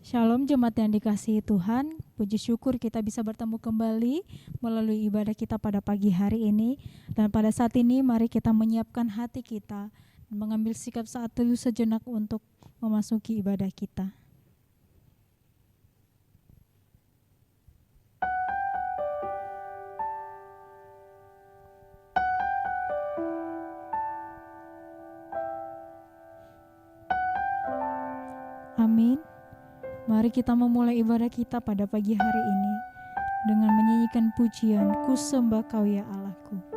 Shalom jemaat yang dikasihi Tuhan, puji syukur kita bisa bertemu kembali melalui ibadah kita pada pagi hari ini. Dan pada saat ini mari kita menyiapkan hati kita, mengambil sikap saat teduh sejenak untuk memasuki ibadah kita. Amin. Mari kita memulai ibadah kita pada pagi hari ini dengan menyanyikan pujian Ku Sembah Kau ya Allahku.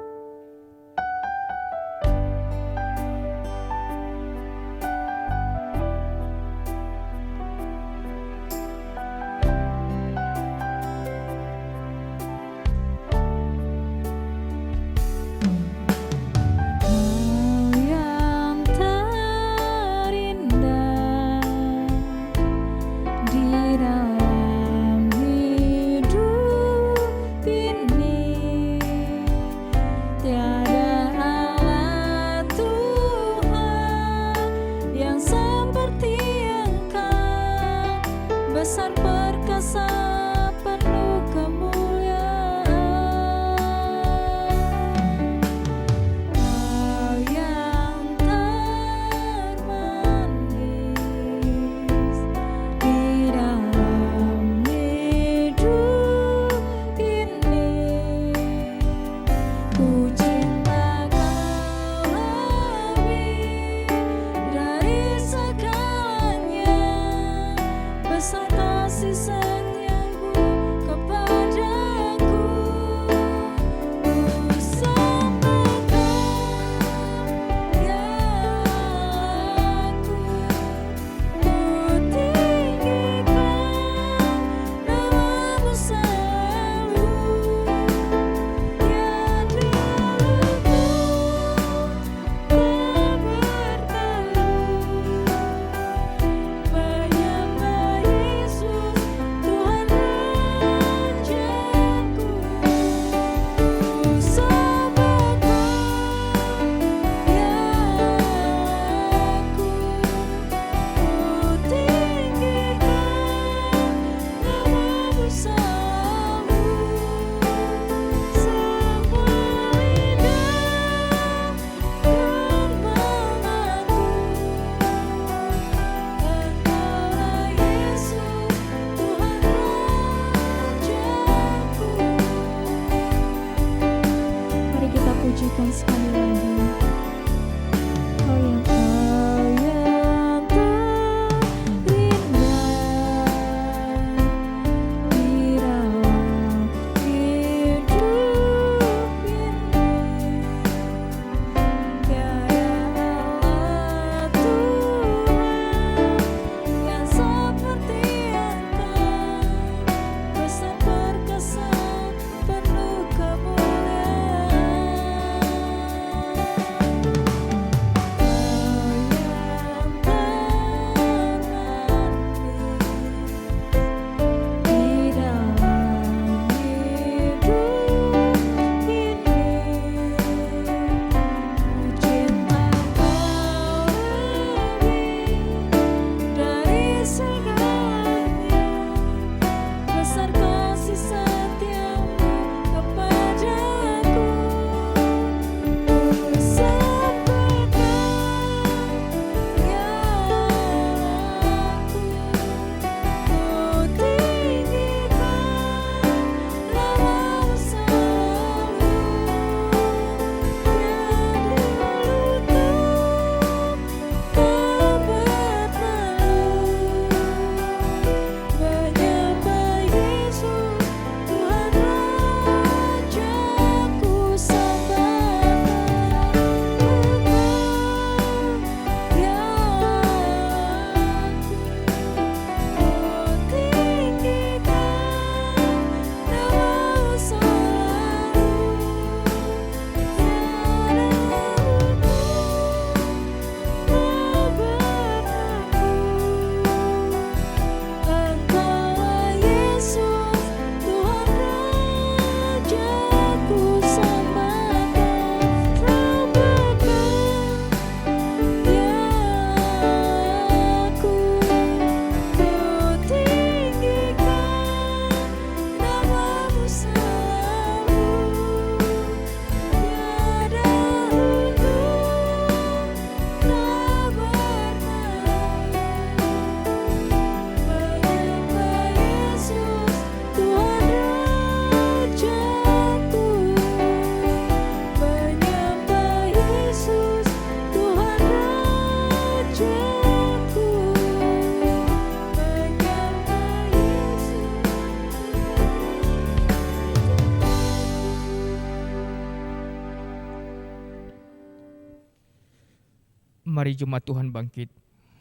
Mari jemaat Tuhan bangkit,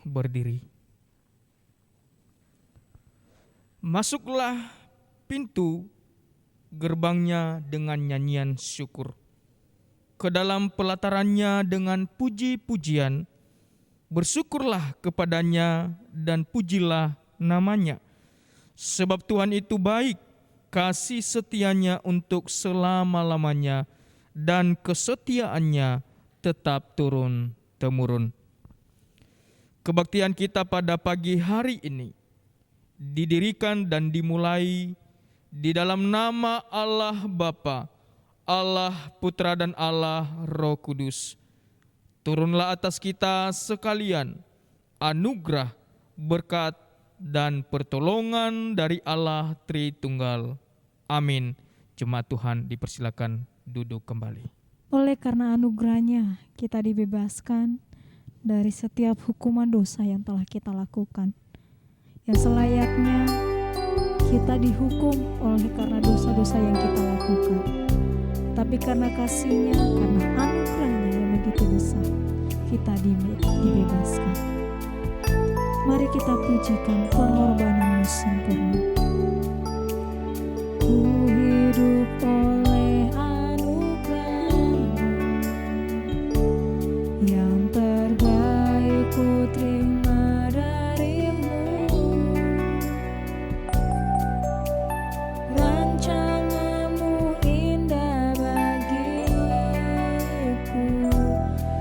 berdiri. Masuklah pintu gerbangnya dengan nyanyian syukur, ke dalam pelatarannya dengan puji-pujian. Bersyukurlah kepadanya dan pujilah namanya. Sebab Tuhan itu baik, kasih setianya untuk selama-lamanya, dan kesetiaannya tetap turun-temurun. Kebaktian kita pada pagi hari ini didirikan dan dimulai di dalam nama Allah Bapa, Allah Putra dan Allah Roh Kudus. Turunlah atas kita sekalian anugerah, berkat, dan pertolongan dari Allah Tritunggal. Amin. Jemaat Tuhan dipersilakan duduk kembali. Oleh karena anugerahnya kita dibebaskan dari setiap hukuman dosa yang telah kita lakukan. Yang selayaknya kita dihukum oleh karena dosa-dosa yang kita lakukan. Tapi karena kasih-Nya, karena anugerah-Nya yang begitu besar, kita dibebaskan. Mari kita pujikan pengorbanan-Mu sempurna. Ku hidup oleh anugerah-Mu, yang terbaik ku terima dari-Mu. Rancangan-Mu indah bagiku,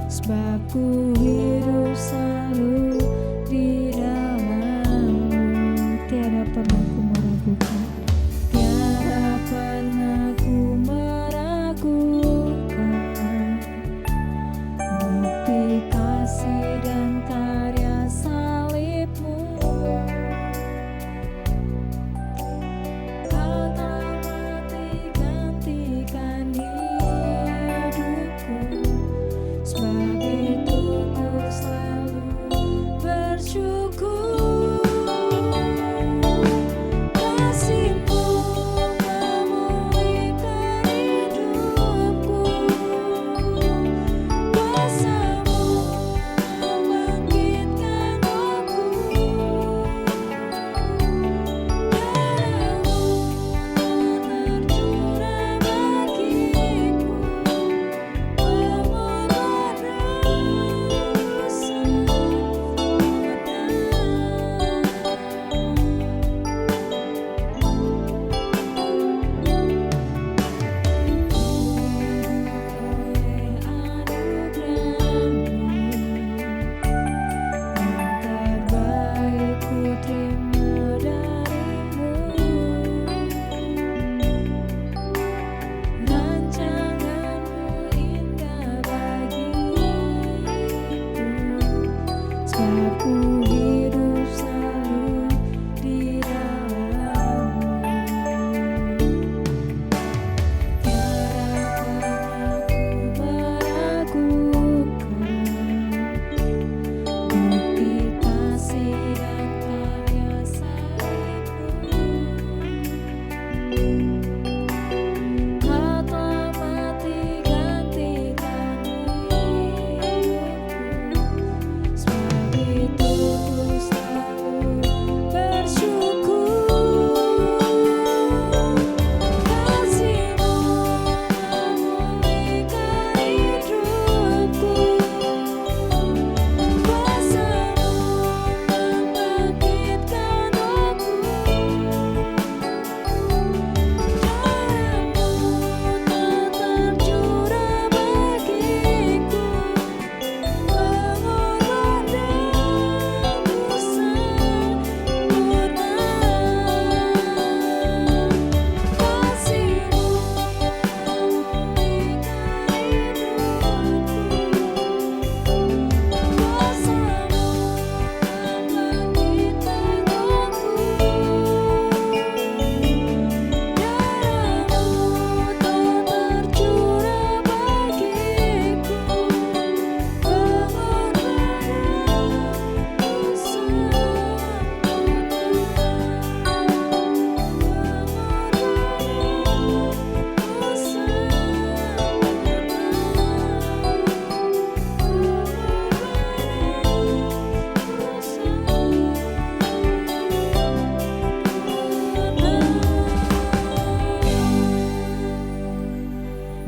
sebab ku hidup selalu di dalam-Mu. Tiada pernah ku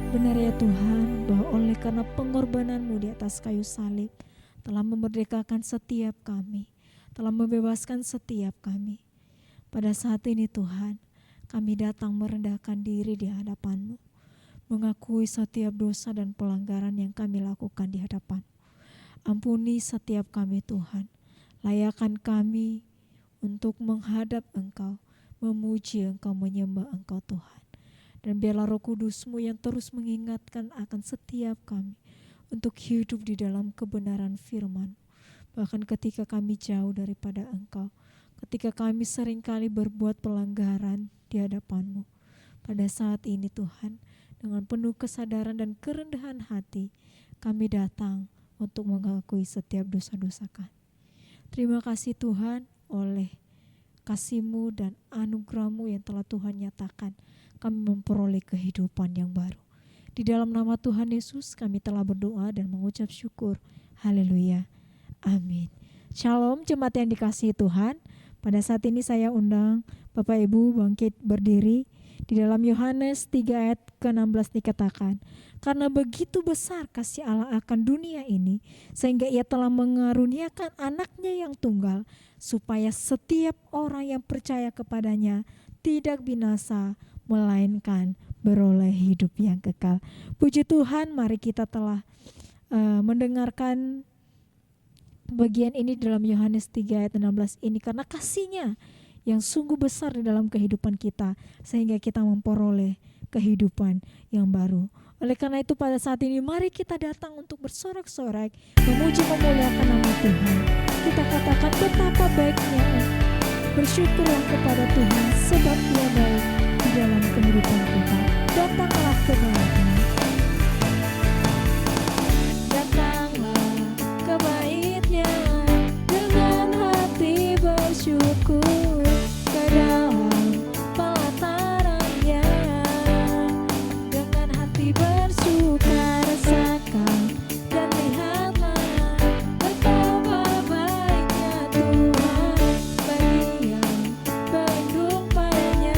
Benar ya Tuhan, bahwa oleh karena pengorbanan-Mu di atas kayu salib telah memerdekakan setiap kami, telah membebaskan setiap kami. Pada saat ini Tuhan, kami datang merendahkan diri di hadapan-Mu, mengakui setiap dosa dan pelanggaran yang kami lakukan di hadapan. Ampuni setiap kami Tuhan, layakkan kami untuk menghadap Engkau, memuji Engkau, menyembah Engkau Tuhan. Dan biarlah Roh Kudus-Mu yang terus mengingatkan akan setiap kami untuk hidup di dalam kebenaran firman. Bahkan ketika kami jauh daripada Engkau, ketika kami seringkali berbuat pelanggaran di hadapan-Mu. Pada saat ini Tuhan, dengan penuh kesadaran dan kerendahan hati, kami datang untuk mengakui setiap dosa-dosa kami. Terima kasih Tuhan, oleh kasih-Mu dan anugerah-Mu yang telah Tuhan nyatakan, kami memperoleh kehidupan yang baru. Di dalam nama Tuhan Yesus kami telah berdoa dan mengucap syukur. Haleluya. Amin. Shalom jemaat yang dikasihi Tuhan. Pada saat ini saya undang Bapak Ibu bangkit berdiri. Di dalam Yohanes 3 ayat ke-16 dikatakan, karena begitu besar kasih Allah akan dunia ini, sehingga Ia telah mengaruniakan anaknya yang tunggal, supaya setiap orang yang percaya kepadanya tidak binasa, melainkan beroleh hidup yang kekal. Puji Tuhan, mari kita telah mendengarkan bagian ini dalam Yohanes 3 ayat 16 ini, karena kasih-Nya yang sungguh besar di dalam kehidupan kita, sehingga kita memperoleh kehidupan yang baru. Oleh karena itu pada saat ini mari kita datang untuk bersorak-sorai, memuji memuliakan nama Tuhan. Kita katakan betapa baiknya, bersyukurlah kepada Tuhan sebab Dia baik di dalam kehidupan kita. Datanglah kepada-Nya. Datanglah ke bait-Nya dengan hati bersyukur, ke dalam pelataran-Nya dengan hati bersuka rasakan dan lihatlah betapa baiknya Tuhan bagi yang berlindung padanya.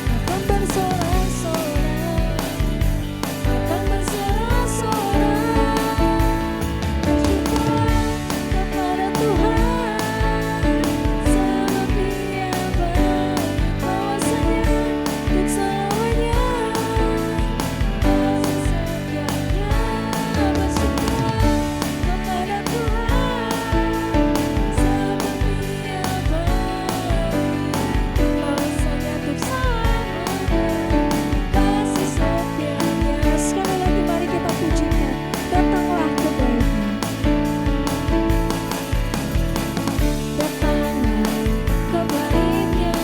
Akan bersorak-sorai, akan bersorak-sorai, bersyukurlah kepada Tuhan sebab Dia baik, bahwasanya untuk selamanya kasih setianya. Bersyukurlah kepada Tuhan sebab Dia baik, bahwasanya untuk selamanya kasih setianya. Sekali lagi mari kita pujikan, datanglah ke bait-Nya. Datanglah ke bait-Nya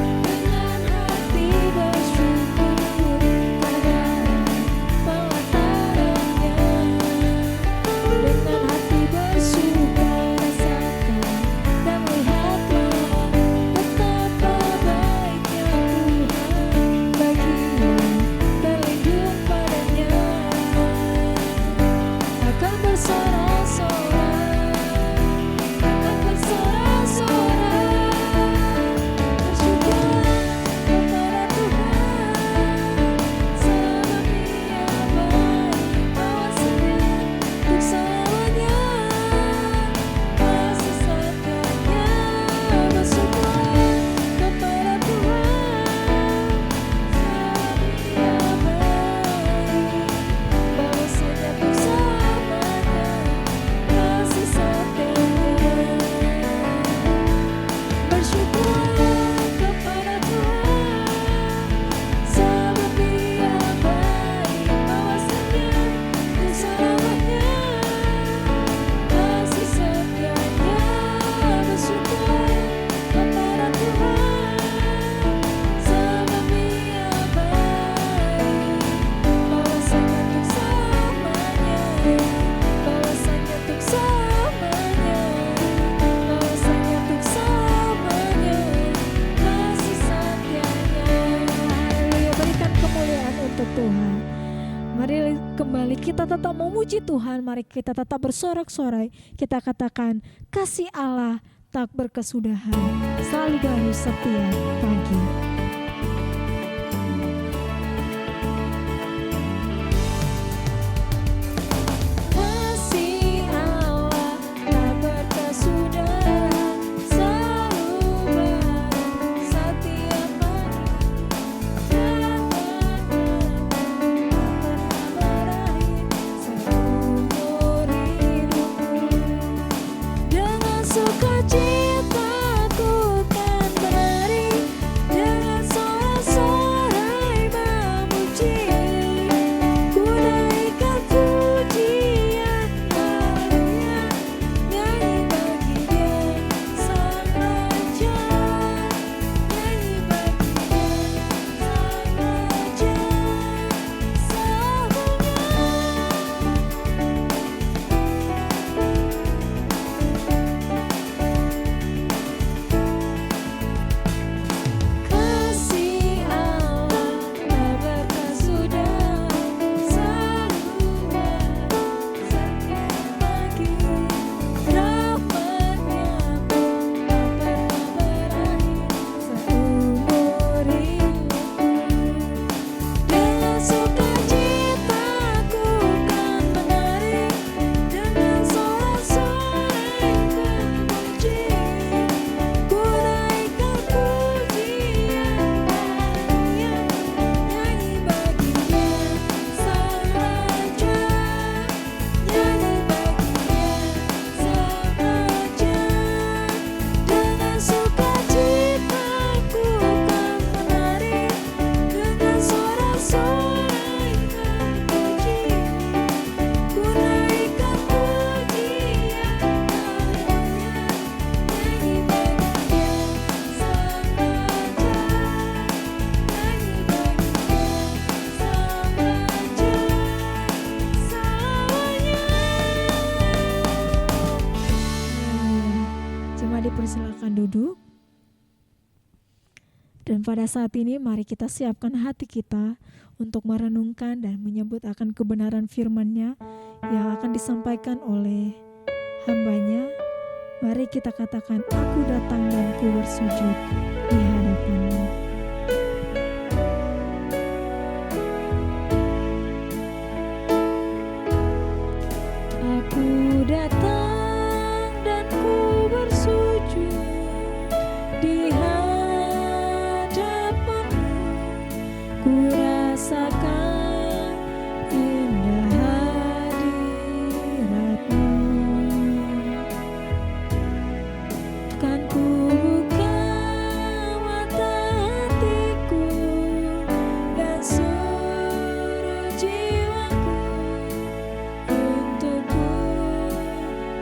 dengan hati bersyukur, ke dalam pelataran-Nya dengan hati bersuka rasakan dan lihatlah betapa baiknya Tuhan bagi yang berlindung padanya. Akan bersorak-sorai, akan bersorak-sorai, bersyukurlah kepada Tuhan sebab Dia baik, bahwasanya untuk selamanya kasih setianya. Bersyukurlah kepada Tuhan sebab Dia baik, bahwasanya untuk selamanya kasih setianya. Bersyukurlah kepada Tuhan sebab Dia baik, bahwasanya untuk selamanya kasih setianya. Bersyukurlah kepada Tuhan sebab Dia baik, bahwasanya untuk selamanya, bahwasanya untuk selamanya, bahwasanya untuk selamanya kasih setianya. Haleluya, berikan kemuliaan untuk Tuhan. Mari kembali kita tetap memuji Tuhan, mari kita tetap bersorak-sorai. Kita katakan kasih Allah tak berkesudahan, selalu baru setiap pagi. Dan pada saat ini mari kita siapkan hati kita untuk merenungkan dan menyebut akan kebenaran firman-Nya yang akan disampaikan oleh hamba-Nya. Mari kita katakan, aku datang dan ku bersujud di hadapan-Mu. Aku datang dan ku bersujud di hadapan-Mu. Ku rasakan indah hadirat-Mu. Kan ku buka mata hatiku dan seluruh jiwaku untuk ku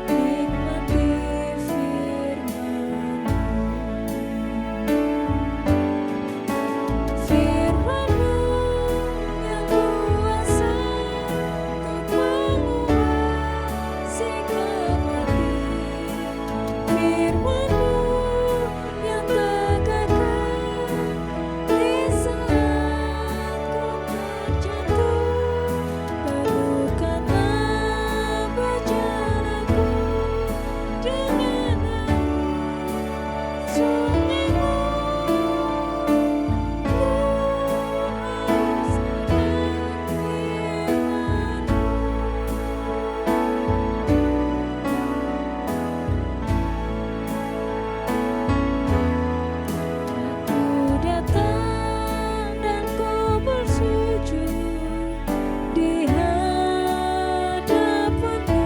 nikmati firman-Mu. Firman-Mu yang kuasa untuk mengubah sikap hati. Firman-Mu yang tegarkan di saat ku terjatuh. Penuhkanlah berjalanku dengan air sunyi-Mu. Ku rasakan Aku datang dan ku bersujud di hadapan-Mu.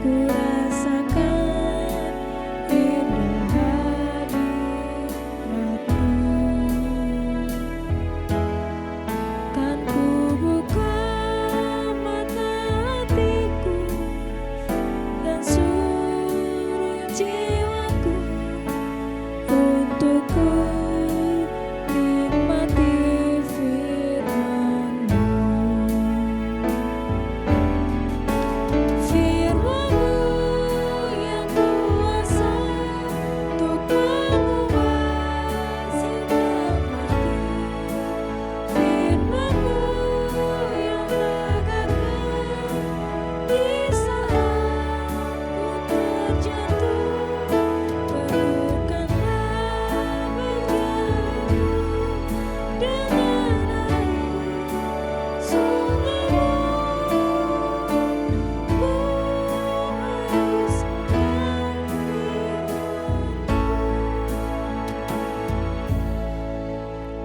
Ku rasakan indah hadirat-Mu. Kan ku buka mata hatiku dan seluruh jiwaku untuk ku nikmati firman-Mu. Firman-Mu yang kuasa untuk mengubah sikap hati. Firman-Mu yang tegarkan di saat ku terjatuh. Penuhkanlah berjalanku dengan air sunyi-Mu. Ku rasakan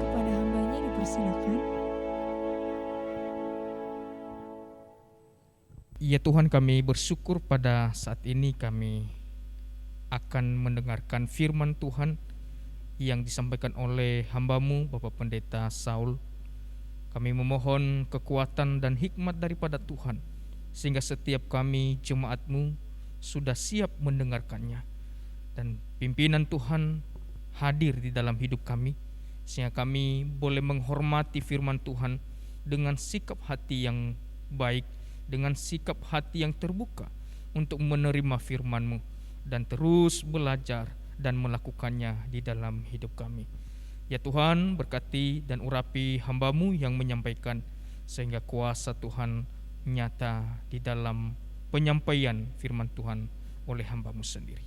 kepada hamba-Nya dipersilakan. Ya Tuhan, kami bersyukur pada saat ini kami akan mendengarkan firman Tuhan yang disampaikan oleh hamba-Mu Bapak Pendeta Saul. Kami memohon kekuatan dan hikmat daripada Tuhan, sehingga setiap kami jemaat-Mu sudah siap mendengarkannya. Dan pimpinan Tuhan hadir di dalam hidup kami, sehingga kami boleh menghormati firman Tuhan dengan sikap hati yang baik, dengan sikap hati yang terbuka untuk menerima firman-Mu dan terus belajar dan melakukannya di dalam hidup kami. Ya Tuhan, berkati dan urapi hamba-Mu yang menyampaikan, sehingga kuasa Tuhan nyata di dalam penyampaian firman Tuhan oleh hamba-Mu sendiri.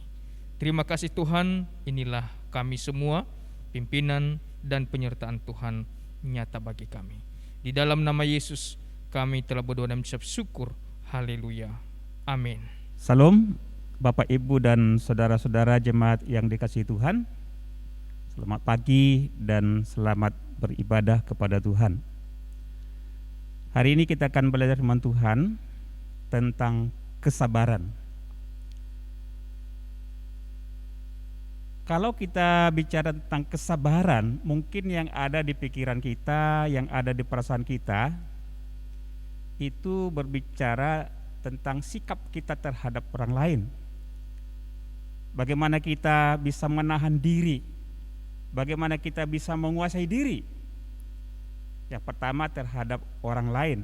Terima kasih Tuhan, inilah kami semua, pimpinan dan penyertaan Tuhan nyata bagi kami. Di dalam nama Yesus kami telah berdoa dan mengucap syukur. Haleluya. Amin. Salam Bapak Ibu dan saudara-saudara jemaat yang dikasihi Tuhan. Selamat pagi dan selamat beribadah kepada Tuhan. Hari ini kita akan belajar firman Tuhan tentang kesabaran. Kalau kita bicara tentang kesabaran, mungkin yang ada di pikiran kita, yang ada di perasaan kita, itu berbicara tentang sikap kita terhadap orang lain. Bagaimana kita bisa menahan diri, bagaimana kita bisa menguasai diri. Yang pertama terhadap orang lain.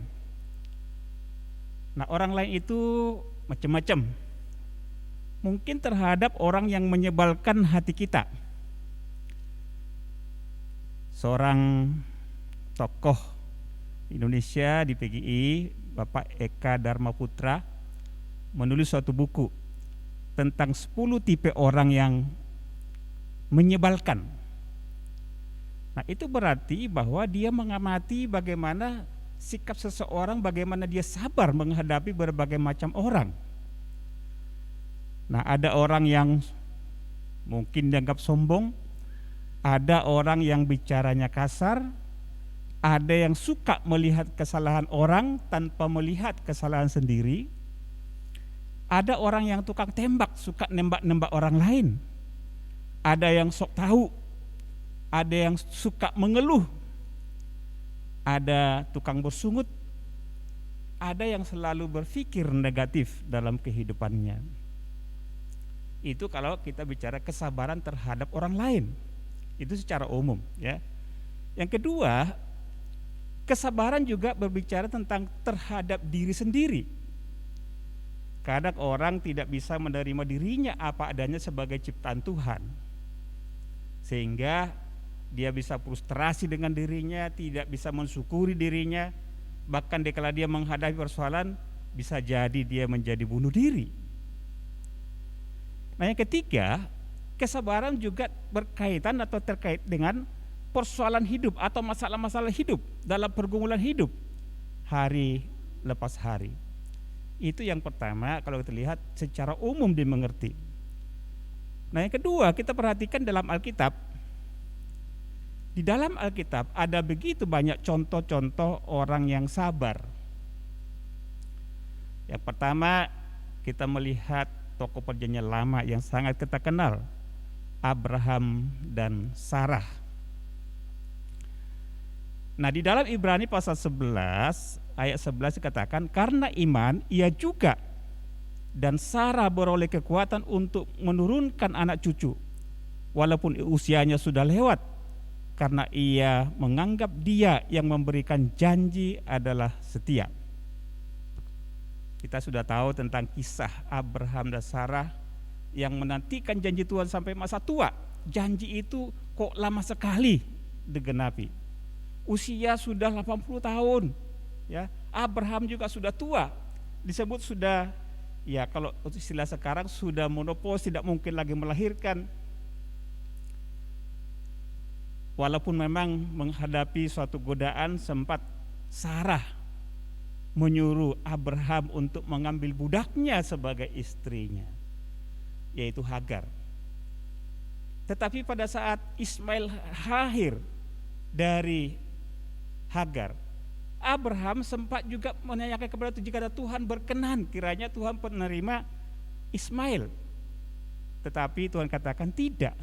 Nah, orang lain itu macam-macam. Mungkin terhadap orang yang menyebalkan hati kita. seorang tokoh Indonesia di PGI, Bapak Eka Dharma Putra, menulis suatu buku tentang 10 tipe orang yang menyebalkan. Nah, itu berarti bahwa dia mengamati bagaimana sikap seseorang, bagaimana dia sabar menghadapi berbagai macam orang. Nah, ada orang yang mungkin dianggap sombong, ada orang yang bicaranya kasar, ada yang suka melihat kesalahan orang tanpa melihat kesalahan sendiri, ada orang yang tukang tembak, suka nembak-nembak orang lain, ada yang sok tahu, ada yang suka mengeluh, ada tukang bersungut, ada yang selalu berpikir negatif dalam kehidupannya. Itu kalau kita bicara kesabaran terhadap orang lain, itu secara umum, ya. Yang kedua, kesabaran juga berbicara tentang terhadap diri sendiri. Kadang orang tidak bisa menerima dirinya apa adanya sebagai ciptaan Tuhan, sehingga dia bisa frustrasi dengan dirinya, tidak bisa mensyukuri dirinya, bahkan kala dia menghadapi persoalan bisa jadi dia menjadi bunuh diri. Nah, yang ketiga, kesabaran juga berkaitan atau terkait dengan persoalan hidup atau masalah-masalah hidup dalam pergumulan hidup hari lepas hari. Itu yang pertama kalau kita lihat secara umum dimengerti. Nah, yang kedua, kita perhatikan dalam Alkitab. Di dalam Alkitab ada begitu banyak contoh-contoh orang yang sabar. Yang pertama, kita melihat tokoh perjanjian lama yang sangat kita kenal, Abraham dan Sarah. Nah, di dalam Ibrani pasal 11 ayat 11 dikatakan, karena iman ia juga dan Sarah beroleh kekuatan untuk menurunkan anak cucu walaupun usianya sudah lewat, karena ia menganggap dia yang memberikan janji adalah setia. Kita sudah tahu tentang kisah Abraham dan Sarah yang menantikan janji Tuhan sampai masa tua. Janji itu kok lama sekali digenapi. Usia sudah 80 tahun, ya. Abraham juga sudah tua. Disebut sudah, ya kalau istilah sekarang sudah menopause, tidak mungkin lagi melahirkan. Walaupun memang menghadapi suatu godaan, sempat Sarah menyuruh Abraham untuk mengambil budaknya sebagai istrinya, yaitu Hagar. Tetapi pada saat Ismail lahir dari Hagar, Abraham sempat juga menanyakan kepada Tuhan, jika Tuhan berkenan kiranya Tuhan menerima Ismail. Tetapi Tuhan katakan tidak.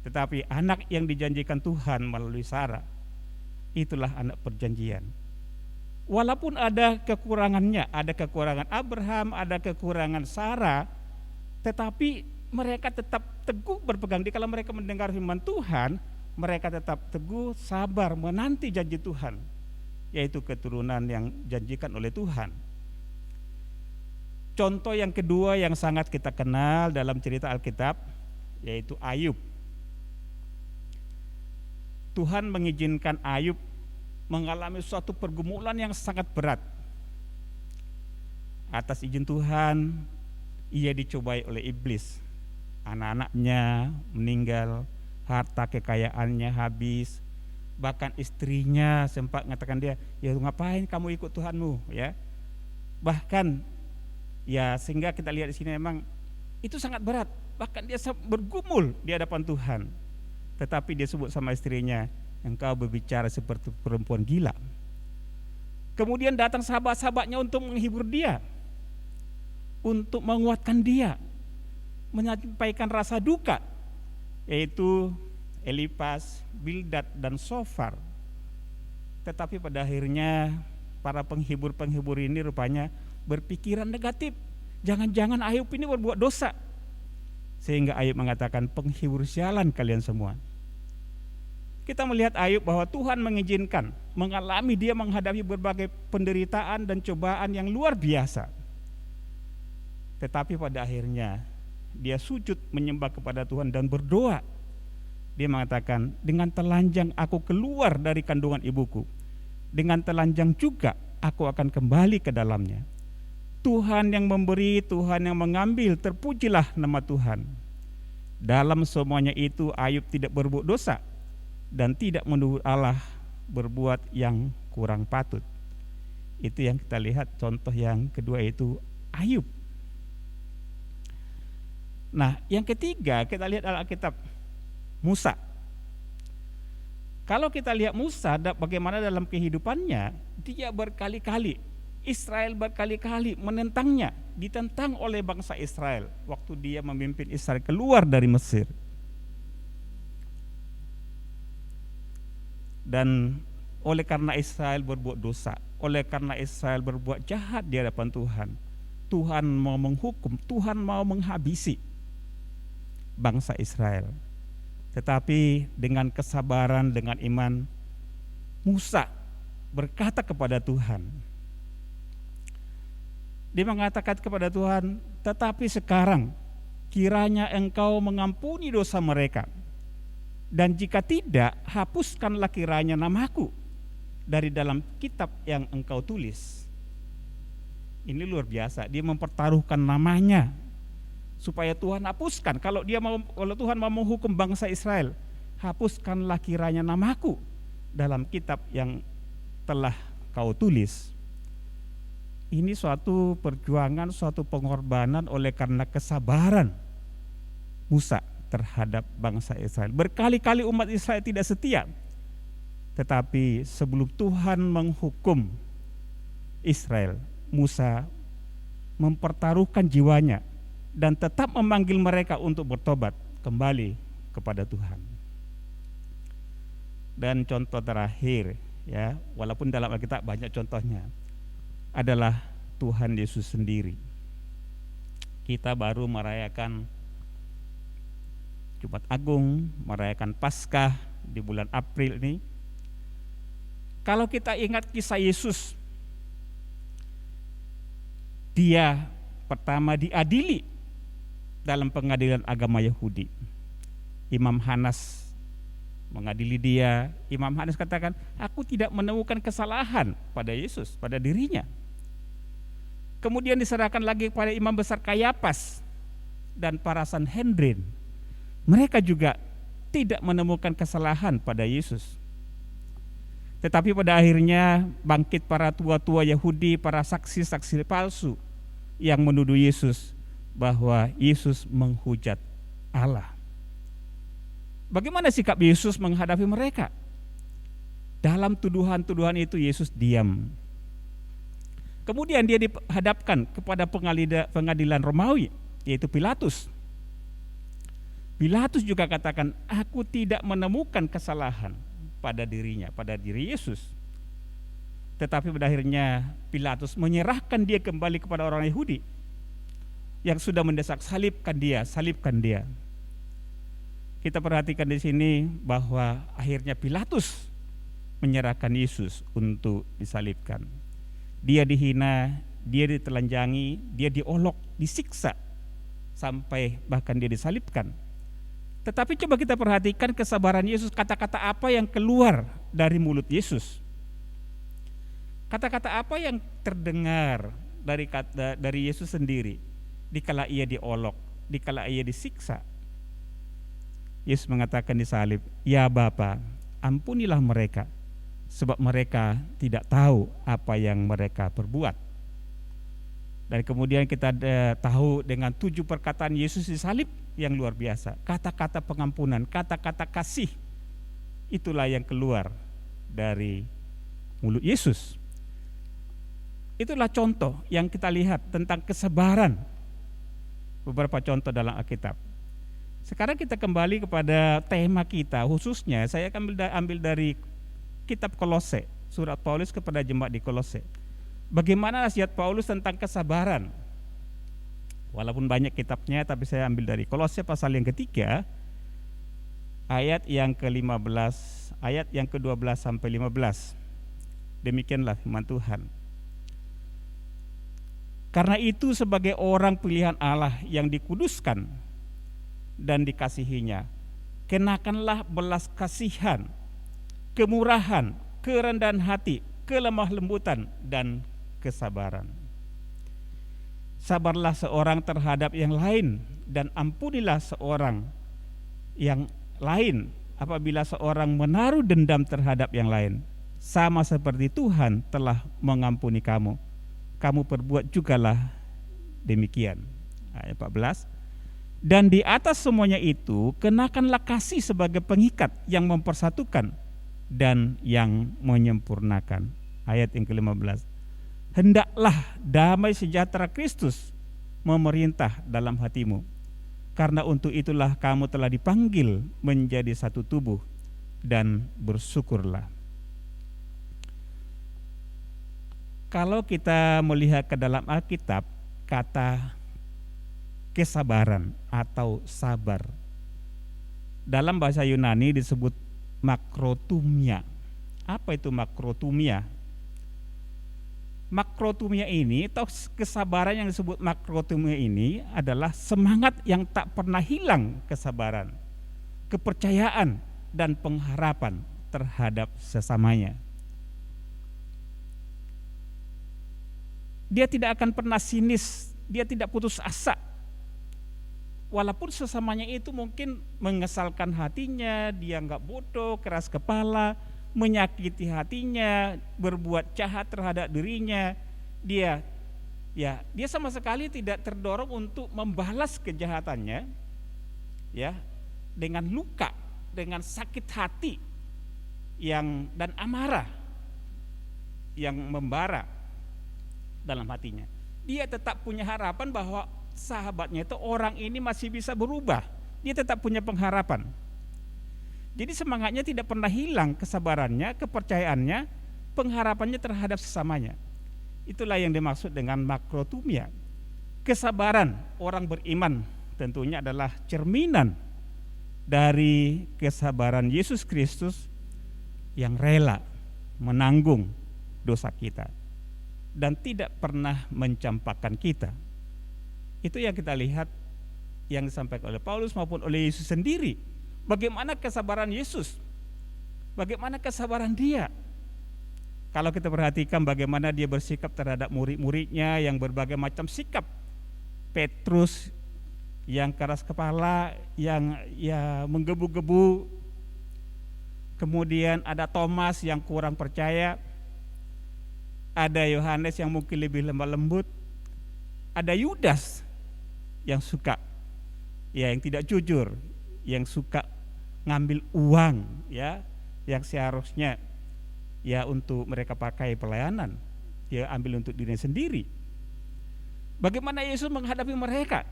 Tetapi anak yang dijanjikan Tuhan melalui Sarah, itulah anak perjanjian. Walaupun ada kekurangannya, ada kekurangan Abraham, ada kekurangan Sarah, tetapi mereka tetap teguh berpegang. Kalau mereka mendengar firman Tuhan, mereka tetap teguh, sabar menanti janji Tuhan, yaitu keturunan yang janjikan oleh Tuhan. Contoh yang kedua yang sangat kita kenal dalam cerita Alkitab, yaitu Ayub. Tuhan mengizinkan Ayub mengalami suatu pergumulan yang sangat berat. Atas izin Tuhan, ia dicobai oleh iblis. Anak-anaknya meninggal, harta kekayaannya habis, bahkan istrinya sempat mengatakan dia, ya ngapain kamu ikut Tuhanmu, ya. Bahkan ya sehingga kita lihat di sini memang itu sangat berat. Bahkan dia bergumul di hadapan Tuhan. Tetapi dia sebut sama istrinya, engkau berbicara seperti perempuan gila. Kemudian datang sahabat-sahabatnya untuk menghibur dia, untuk menguatkan dia, menyampaikan rasa duka, yaitu Elipas, Bildad, dan Sofar. Tetapi pada akhirnya para penghibur-penghibur ini rupanya berpikiran negatif. Jangan-jangan Ayub ini berbuat dosa. Sehingga Ayub mengatakan, penghibur sialan kalian semua. Kita melihat Ayub bahwa Tuhan mengizinkan dia menghadapi berbagai penderitaan dan cobaan yang luar biasa. Tetapi pada akhirnya dia sujud menyembah kepada Tuhan dan berdoa. Dia mengatakan, dengan telanjang aku keluar dari kandungan ibuku, dengan telanjang juga aku akan kembali ke dalamnya. Tuhan yang memberi, Tuhan yang mengambil, terpujilah nama Tuhan. Dalam semuanya itu Ayub tidak berbuat dosa dan tidak menuduh Allah berbuat yang kurang patut. Itu yang kita lihat. Contoh yang kedua itu Ayub. Nah, yang ketiga kita lihat dalam Alkitab, Musa. Kalau kita lihat Musa bagaimana dalam kehidupannya, dia berkali-kali, Israel berkali-kali menentangnya, ditentang oleh bangsa Israel waktu dia memimpin Israel keluar dari Mesir. Dan oleh karena Israel berbuat dosa, oleh karena Israel berbuat jahat di hadapan Tuhan, Tuhan mau menghukum, Tuhan mau menghabisi bangsa Israel. Tetapi dengan kesabaran, dengan iman, Musa berkata kepada Tuhan. Dia mengatakan kepada Tuhan, tetapi sekarang kiranya Engkau mengampuni dosa mereka, dan jika tidak, hapuskanlah kiranya namaku dari dalam kitab yang Engkau tulis. Ini luar biasa, dia mempertaruhkan namanya supaya Tuhan hapuskan. Kalau Tuhan mau menghukum bangsa Israel, hapuskanlah kiranya namaku dalam kitab yang telah kau tulis. Ini suatu perjuangan, suatu pengorbanan oleh karena kesabaran Musa terhadap bangsa Israel. Berkali-kali umat Israel tidak setia, tetapi sebelum Tuhan menghukum Israel, Musa mempertaruhkan jiwanya dan tetap memanggil mereka untuk bertobat kembali kepada Tuhan. Dan contoh terakhir, ya, walaupun dalam Alkitab banyak contohnya, adalah Tuhan Yesus sendiri. Kita baru merayakan Jumat Agung, merayakan Paskah di bulan April ini. Kalau kita ingat kisah Yesus, dia pertama diadili dalam pengadilan agama Yahudi. Imam Hanas mengadili dia. Imam Hanas katakan, aku tidak menemukan kesalahan pada Yesus, pada dirinya. Kemudian diserahkan lagi kepada imam besar Kayafas dan para Sanhedrin. Mereka juga tidak menemukan kesalahan pada Yesus. Tetapi pada akhirnya bangkit para tua-tua Yahudi, para saksi-saksi palsu yang menuduh Yesus bahwa Yesus menghujat Allah. Bagaimana sikap Yesus menghadapi mereka? Dalam tuduhan-tuduhan itu Yesus diam. Kemudian dia dihadapkan kepada pengadilan Romawi, yaitu Pilatus. Pilatus juga katakan, aku tidak menemukan kesalahan pada dirinya, pada diri Yesus. Tetapi pada akhirnya Pilatus menyerahkan dia kembali kepada orang Yahudi yang sudah mendesak, salibkan dia, salibkan dia. Kita perhatikan di sini bahwa akhirnya Pilatus menyerahkan Yesus untuk disalibkan. Dia dihina, dia ditelanjangi, dia diolok, disiksa sampai bahkan dia disalibkan. Tetapi coba kita perhatikan kesabaran Yesus, kata-kata apa yang keluar dari mulut Yesus. Kata-kata apa yang terdengar dari Yesus sendiri dikala ia diolok, dikala ia disiksa. Yesus mengatakan di salib, ya Bapa, ampunilah mereka, sebab mereka tidak tahu apa yang mereka perbuat. Dan kemudian kita tahu dengan 7 perkataan Yesus di salib yang luar biasa. Kata-kata pengampunan, kata-kata kasih, itulah yang keluar dari mulut Yesus. Itulah contoh yang kita lihat tentang kesabaran. Beberapa contoh dalam Alkitab. Sekarang kita kembali kepada tema kita, khususnya saya akan ambil dari kitab Kolose, surat Paulus kepada jemaat di Kolose. Bagaimana nasihat Paulus tentang kesabaran? Walaupun banyak kitabnya, tapi saya ambil dari Kolose pasal yang ketiga, ayat yang ke-15, ayat yang ke-12 sampai 15. Demikianlah firman Tuhan. Karena itu sebagai orang pilihan Allah yang dikuduskan dan dikasihinya, kenakanlah belas kasihan, kemurahan, kerendahan hati, kelemah lembutan, dan kesabaran. Sabarlah seorang terhadap yang lain, dan ampunilah seorang yang lain apabila seorang menaruh dendam terhadap yang lain. Sama seperti Tuhan telah mengampuni kamu, kamu perbuat jugalah demikian. Ayat 14. Dan di atas semuanya itu, kenakanlah kasih sebagai pengikat yang mempersatukan dan yang menyempurnakan. Ayat yang ke-15. Hendaklah damai sejahtera Kristus memerintah dalam hatimu, karena untuk itulah kamu telah dipanggil menjadi satu tubuh, dan bersyukurlah. Kalau kita melihat ke dalam Alkitab, kata kesabaran atau sabar dalam bahasa Yunani disebut makrotumia. Apa itu makrotumia? Makrotumia ini atau kesabaran yang disebut makrotumia ini adalah semangat yang tak pernah hilang, kesabaran, kepercayaan, dan pengharapan terhadap sesamanya. Dia tidak akan pernah sinis, dia tidak putus asa. Walaupun sesamanya itu mungkin mengesalkan hatinya, dia nggak bodoh, keras kepala, menyakiti hatinya, berbuat jahat terhadap dirinya, dia sama sekali tidak terdorong untuk membalas kejahatannya, ya, dengan luka, dengan sakit hati dan amarah yang membara dalam hatinya. Dia tetap punya harapan bahwa sahabatnya itu, orang ini masih bisa berubah. Dia tetap punya pengharapan. Jadi semangatnya tidak pernah hilang, kesabarannya, kepercayaannya, pengharapannya terhadap sesamanya. Itulah yang dimaksud dengan makrotumia. Kesabaran orang beriman tentunya adalah cerminan dari kesabaran Yesus Kristus yang rela menanggung dosa kita dan tidak pernah mencampakkan kita. Itu yang kita lihat yang disampaikan oleh Paulus maupun oleh Yesus sendiri. Bagaimana kesabaran Yesus? Bagaimana kesabaran dia? Kalau kita perhatikan bagaimana dia bersikap terhadap murid-muridnya yang berbagai macam sikap. Petrus yang keras kepala, yang menggebu-gebu. Kemudian ada Thomas yang kurang percaya. Ada Yohanes yang mungkin lebih lemah lembut. Ada Yudas yang suka, yang tidak jujur, yang suka ngambil uang, ya, yang seharusnya ya untuk mereka pakai pelayanan, dia ambil untuk dirinya sendiri. Bagaimana Yesus menghadapi mereka?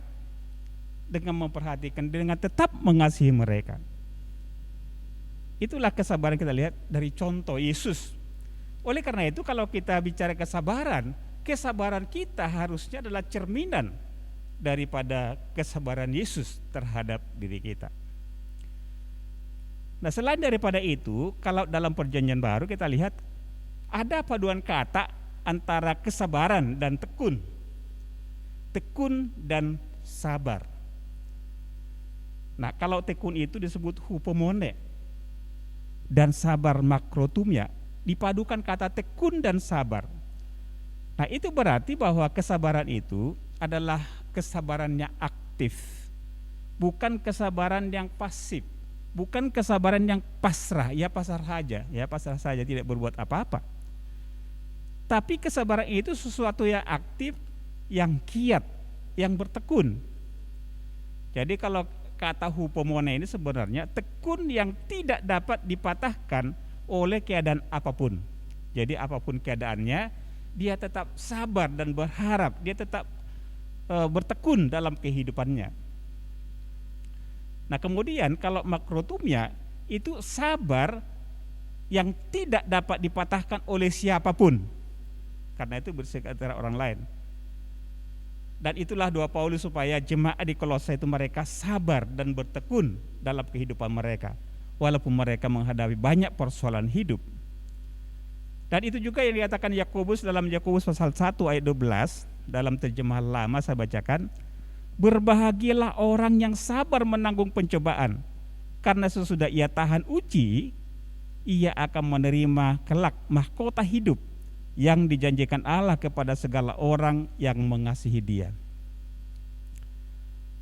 Dengan memperhatikan, dengan tetap mengasihi mereka. Itulah kesabaran kita lihat dari contoh Yesus. Oleh karena itu kalau kita bicara kesabaran, kesabaran kita harusnya adalah cerminan daripada kesabaran Yesus terhadap diri kita. Nah, selain daripada itu, kalau dalam Perjanjian Baru kita lihat ada paduan kata antara kesabaran dan tekun. Tekun dan sabar. Nah, kalau tekun itu disebut hupomone dan sabar makrotumia, dipadukan kata tekun dan sabar. Nah, itu berarti bahwa kesabaran itu adalah kesabarannya aktif, bukan kesabaran yang pasif, bukan kesabaran yang pasrah, pasrah saja tidak berbuat apa-apa. Tapi kesabaran itu sesuatu yang aktif, yang giat, yang bertekun. Jadi kalau kata hupomone ini sebenarnya tekun yang tidak dapat dipatahkan oleh keadaan apapun. Jadi apapun keadaannya, dia tetap sabar dan berharap, dia tetap bertekun dalam kehidupannya. Nah, kemudian kalau makrotumia itu sabar yang tidak dapat dipatahkan oleh siapapun, karena itu bersihkan antara orang lain. Dan itulah doa Paulus supaya jemaat di Kolose itu mereka sabar dan bertekun dalam kehidupan mereka, walaupun mereka menghadapi banyak persoalan hidup. Dan itu juga yang dikatakan Yakobus dalam Yakobus pasal 1 ayat 12, dalam terjemahan lama saya bacakan, berbahagialah orang yang sabar menanggung pencobaan, karena sesudah ia tahan uji, ia akan menerima kelak mahkota hidup yang dijanjikan Allah kepada segala orang yang mengasihi Dia.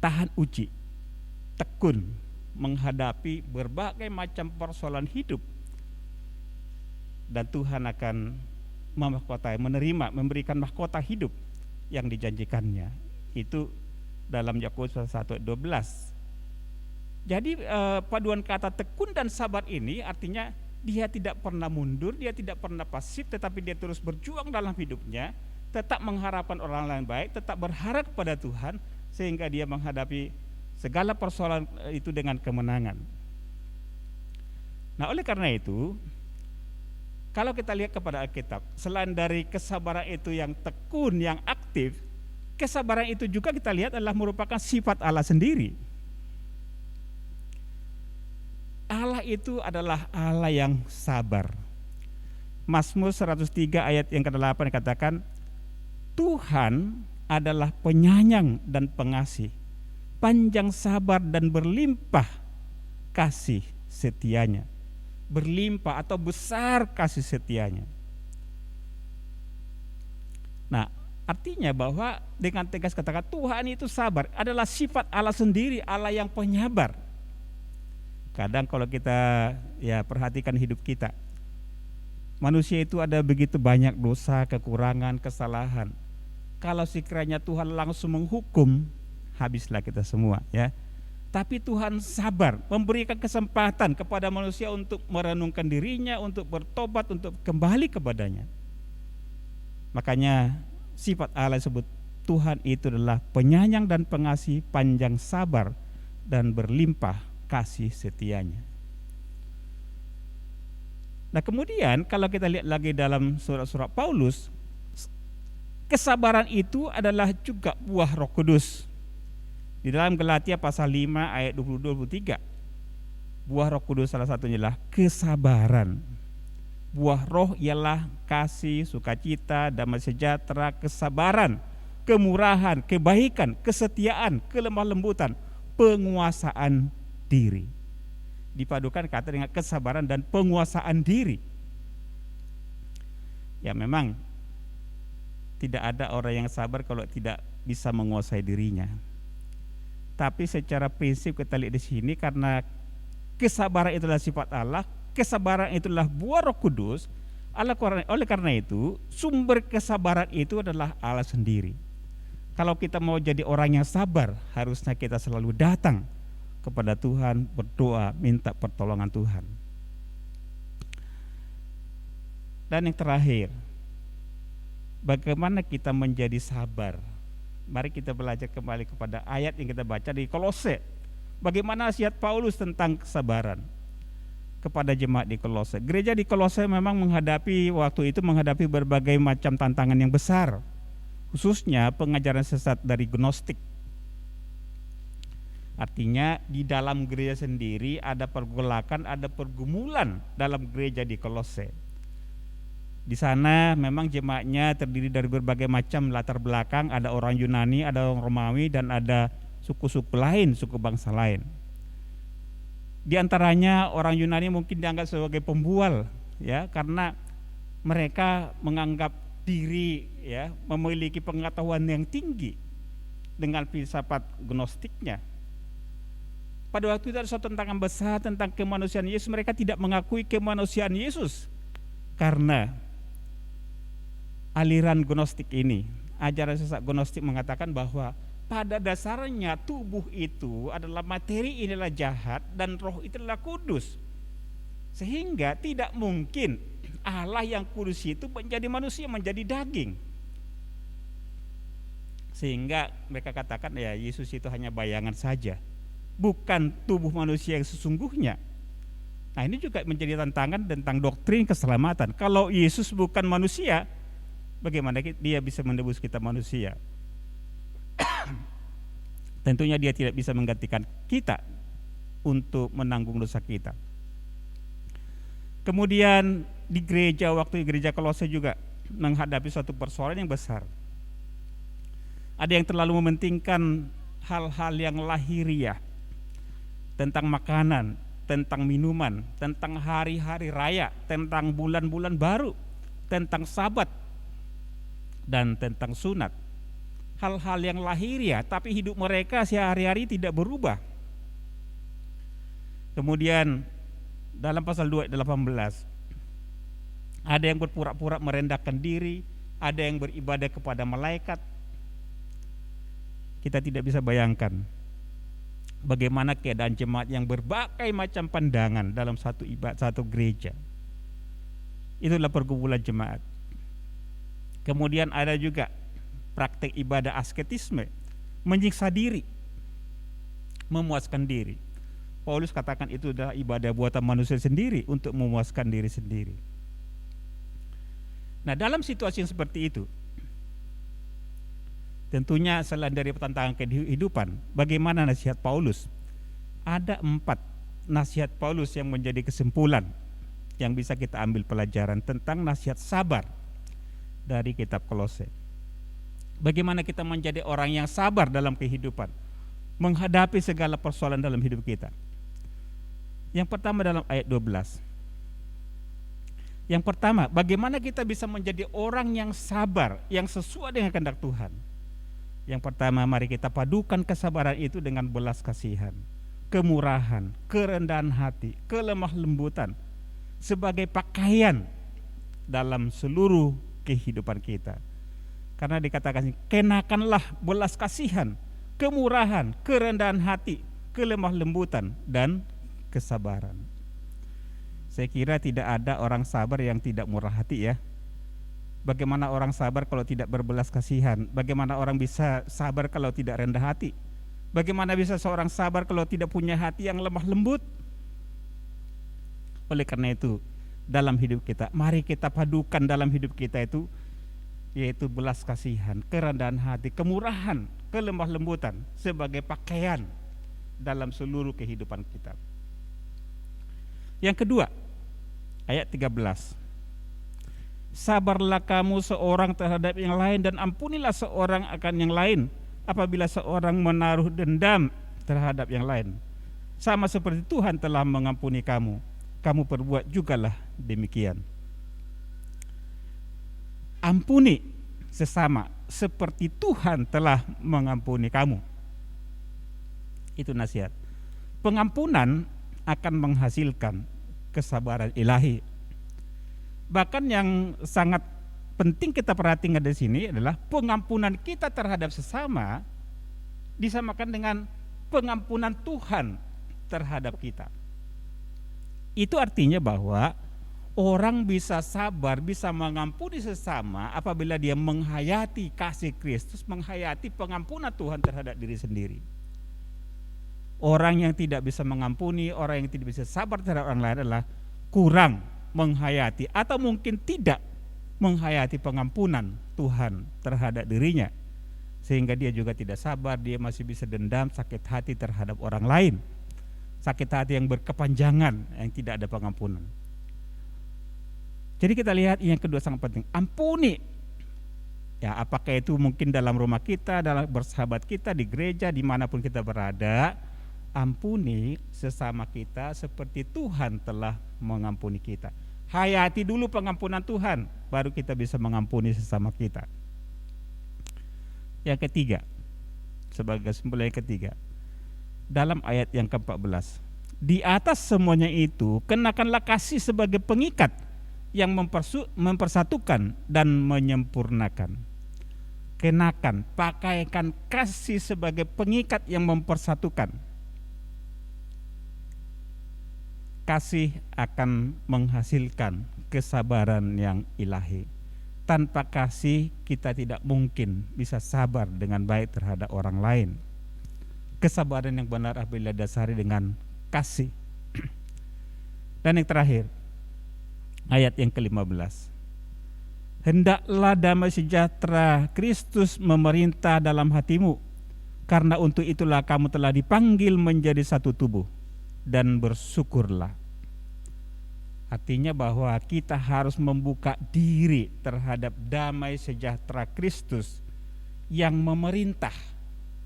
Tahan uji, tekun menghadapi berbagai macam persoalan hidup, dan Tuhan akan memahkotai, memberikan mahkota hidup yang dijanjikannya. Itu dalam Yakobus 1:12. Jadi paduan kata tekun dan sabar ini artinya dia tidak pernah mundur, dia tidak pernah pasif, tetapi dia terus berjuang dalam hidupnya, tetap mengharapkan orang lain baik, tetap berharap kepada Tuhan, sehingga dia menghadapi segala persoalan itu dengan kemenangan. Nah, oleh karena itu, kalau kita lihat kepada Alkitab, selain dari kesabaran itu yang tekun, yang aktif, kesabaran itu juga kita lihat adalah merupakan sifat Allah sendiri. Allah itu adalah Allah yang sabar. Mazmur 103 ayat yang ke-8 katakan, Tuhan adalah penyayang dan pengasih, panjang sabar dan berlimpah kasih setianya. Berlimpah atau besar kasih setianya. Nah, artinya bahwa dengan tegas katakan Tuhan itu sabar, adalah sifat Allah sendiri, Allah yang penyabar. Kadang kalau kita perhatikan hidup kita, manusia itu ada begitu banyak dosa, kekurangan, kesalahan. Kalau sekiranya Tuhan langsung menghukum, habislah kita semua, ya. Tapi Tuhan sabar, memberikan kesempatan kepada manusia untuk merenungkan dirinya, untuk bertobat, untuk kembali kepadanya. Makanya sifat Allah disebut Tuhan itu adalah penyayang dan pengasih, panjang sabar dan berlimpah kasih setianya. Nah, kemudian kalau kita lihat lagi dalam surat-surat Paulus, kesabaran itu adalah juga buah Roh Kudus. Di dalam Galatia pasal 5 ayat 22-23, buah Roh Kudus salah satunya adalah kesabaran. Buah roh ialah kasih, sukacita, damai sejahtera, kesabaran, kemurahan, kebaikan, kesetiaan, kelemah lembutan, penguasaan diri. Dipadukan kata dengan kesabaran dan penguasaan diri. Ya, memang tidak ada orang yang sabar kalau tidak bisa menguasai dirinya. Tapi secara prinsip kita lihat di sini, karena kesabaran itulah sifat Allah, kesabaran itulah buah Roh Kudus. Oleh karena itu, sumber kesabaran itu adalah Allah sendiri. Kalau kita mau jadi orang yang sabar, harusnya kita selalu datang kepada Tuhan, berdoa, minta pertolongan Tuhan. Dan yang terakhir, bagaimana kita menjadi sabar? Mari kita belajar kembali kepada ayat yang kita baca di Kolose. Bagaimana nasihat Paulus tentang kesabaran kepada jemaat di Kolose. Gereja di Kolose memang waktu itu menghadapi berbagai macam tantangan yang besar, khususnya pengajaran sesat dari Gnostik. Artinya di dalam gereja sendiri ada pergolakan, ada pergumulan dalam gereja di Kolose. Di sana memang jemaatnya terdiri dari berbagai macam latar belakang, ada orang Yunani, ada orang Romawi, dan ada suku-suku lain, suku bangsa lain. Di antaranya orang Yunani mungkin dianggap sebagai pembual, ya, karena mereka menganggap diri, ya, memiliki pengetahuan yang tinggi dengan filsafat Gnostiknya. Pada waktu itu ada suatu tantangan besar tentang kemanusiaan Yesus. Mereka tidak mengakui kemanusiaan Yesus karena aliran Gnostik ini, ajaran sesat Gnostik mengatakan bahwa pada dasarnya tubuh itu adalah materi, inilah jahat, dan roh itu adalah kudus. Sehingga tidak mungkin Allah yang kudus itu menjadi manusia, menjadi daging. Sehingga mereka katakan ya Yesus itu hanya bayangan saja, bukan tubuh manusia yang sesungguhnya. Nah, ini juga menjadi tantangan tentang doktrin keselamatan. Kalau Yesus bukan manusia, bagaimana dia bisa menebus kita manusia? Tentunya dia tidak bisa menggantikan kita untuk menanggung dosa kita. Kemudian di gereja, waktu gereja Kolose juga menghadapi suatu persoalan yang besar. Ada yang terlalu mementingkan hal-hal yang lahiriah tentang makanan, tentang minuman, tentang hari-hari raya, tentang bulan-bulan baru, tentang Sabat, dan tentang sunat. Hal-hal yang lahiriah, tapi hidup mereka sehari-hari tidak berubah. Kemudian dalam pasal 2 ayat 18, ada yang berpura-pura merendahkan diri, ada yang beribadah kepada malaikat. Kita tidak bisa bayangkan bagaimana keadaan jemaat yang berbagai macam pandangan dalam satu gereja. Itulah pergumulan jemaat. Kemudian ada juga praktek ibadah asketisme, menyiksa diri, memuaskan diri. Paulus katakan itu adalah ibadah buatan manusia sendiri untuk memuaskan diri sendiri. Nah, dalam situasi yang seperti itu, tentunya selain dari tantangan kehidupan, bagaimana nasihat Paulus? Ada 4 nasihat Paulus yang menjadi kesimpulan yang bisa kita ambil pelajaran tentang nasihat sabar dari kitab Kolose. Bagaimana kita menjadi orang yang sabar dalam kehidupan, menghadapi segala persoalan dalam hidup kita. Yang pertama dalam ayat 12. Yang pertama, bagaimana kita bisa menjadi orang yang sabar, yang sesuai dengan kehendak Tuhan. Yang pertama, mari kita padukan kesabaran itu dengan belas kasihan, kemurahan, kerendahan hati, kelemah lembutan sebagai pakaian dalam seluruh kehidupan kita. Karena dikatakan, kenakanlah belas kasihan, kemurahan, kerendahan hati, kelemah lembutan, dan kesabaran. Saya kira tidak ada orang sabar yang tidak murah hati ya. Bagaimana orang sabar kalau tidak berbelas kasihan? Bagaimana orang bisa sabar kalau tidak rendah hati? Bagaimana bisa seorang sabar kalau tidak punya hati yang lemah lembut? Oleh karena itu, dalam hidup kita, mari kita padukan dalam hidup kita itu, yaitu belas kasihan, kerendahan hati, kemurahan, kelemah lembutan sebagai pakaian dalam seluruh kehidupan kita. Yang kedua, ayat 13. Sabarlah kamu seorang terhadap yang lain dan ampunilah seorang akan yang lain apabila seorang menaruh dendam terhadap yang lain. Sama seperti Tuhan telah mengampuni kamu, kamu perbuat jugalah demikian. Ampuni sesama seperti Tuhan telah mengampuni kamu. Itu nasihat. Pengampunan akan menghasilkan kesabaran ilahi. Bahkan yang sangat penting kita perhatikan di sini adalah pengampunan kita terhadap sesama disamakan dengan pengampunan Tuhan terhadap kita. Itu artinya bahwa orang bisa sabar, bisa mengampuni sesama apabila dia menghayati kasih Kristus, menghayati pengampunan Tuhan terhadap diri sendiri. Orang yang tidak bisa mengampuni, orang yang tidak bisa sabar terhadap orang lain adalah kurang menghayati atau mungkin tidak menghayati pengampunan Tuhan terhadap dirinya, sehingga dia juga tidak sabar, dia masih bisa dendam, sakit hati terhadap orang lain, sakit hati yang berkepanjangan, yang tidak ada pengampunan. Jadi kita lihat yang kedua sangat penting, ampuni. Ya, apakah itu mungkin dalam rumah kita, dalam bersahabat kita, di gereja, dimanapun kita berada, ampuni sesama kita seperti Tuhan telah mengampuni kita. Hayati dulu pengampunan Tuhan, baru kita bisa mengampuni sesama kita. Yang ketiga, sebagai kesimpulan yang ketiga, dalam ayat yang ke-14, di atas semuanya itu kenakanlah kasih sebagai pengikat yang mempersatukan dan menyempurnakan. Kenakan, pakaikan kasih sebagai pengikat yang mempersatukan. Kasih akan menghasilkan kesabaran yang ilahi. Tanpa kasih kita tidak mungkin bisa sabar dengan baik terhadap orang lain. Kesabaran yang benar apabila dasari dengan kasih. Dan yang terakhir, ayat yang ke-15. Hendaklah damai sejahtera Kristus memerintah dalam hatimu, karena untuk itulah kamu telah dipanggil menjadi satu tubuh. Dan bersyukurlah. Artinya bahwa kita harus membuka diri terhadap damai sejahtera Kristus yang memerintah.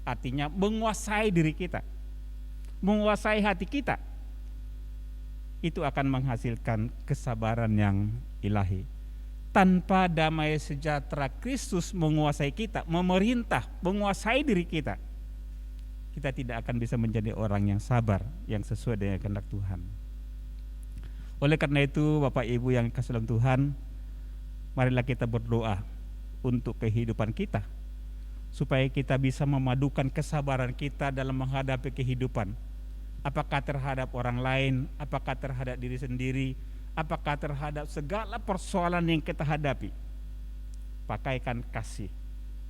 Artinya menguasai diri kita, menguasai hati kita. itu akan menghasilkan kesabaran yang ilahi. Tanpa damai sejahtera Kristus menguasai kita, memerintah, menguasai diri kita, kita tidak akan bisa menjadi orang yang sabar, yang sesuai dengan kehendak Tuhan. Oleh karena itu, Bapak Ibu yang kasih dalam Tuhan, marilah kita berdoa untuk kehidupan kita, supaya kita bisa memadukan kesabaran kita dalam menghadapi kehidupan. Apakah terhadap orang lain, apakah terhadap diri sendiri, apakah terhadap segala persoalan yang kita hadapi. Pakaikan kasih,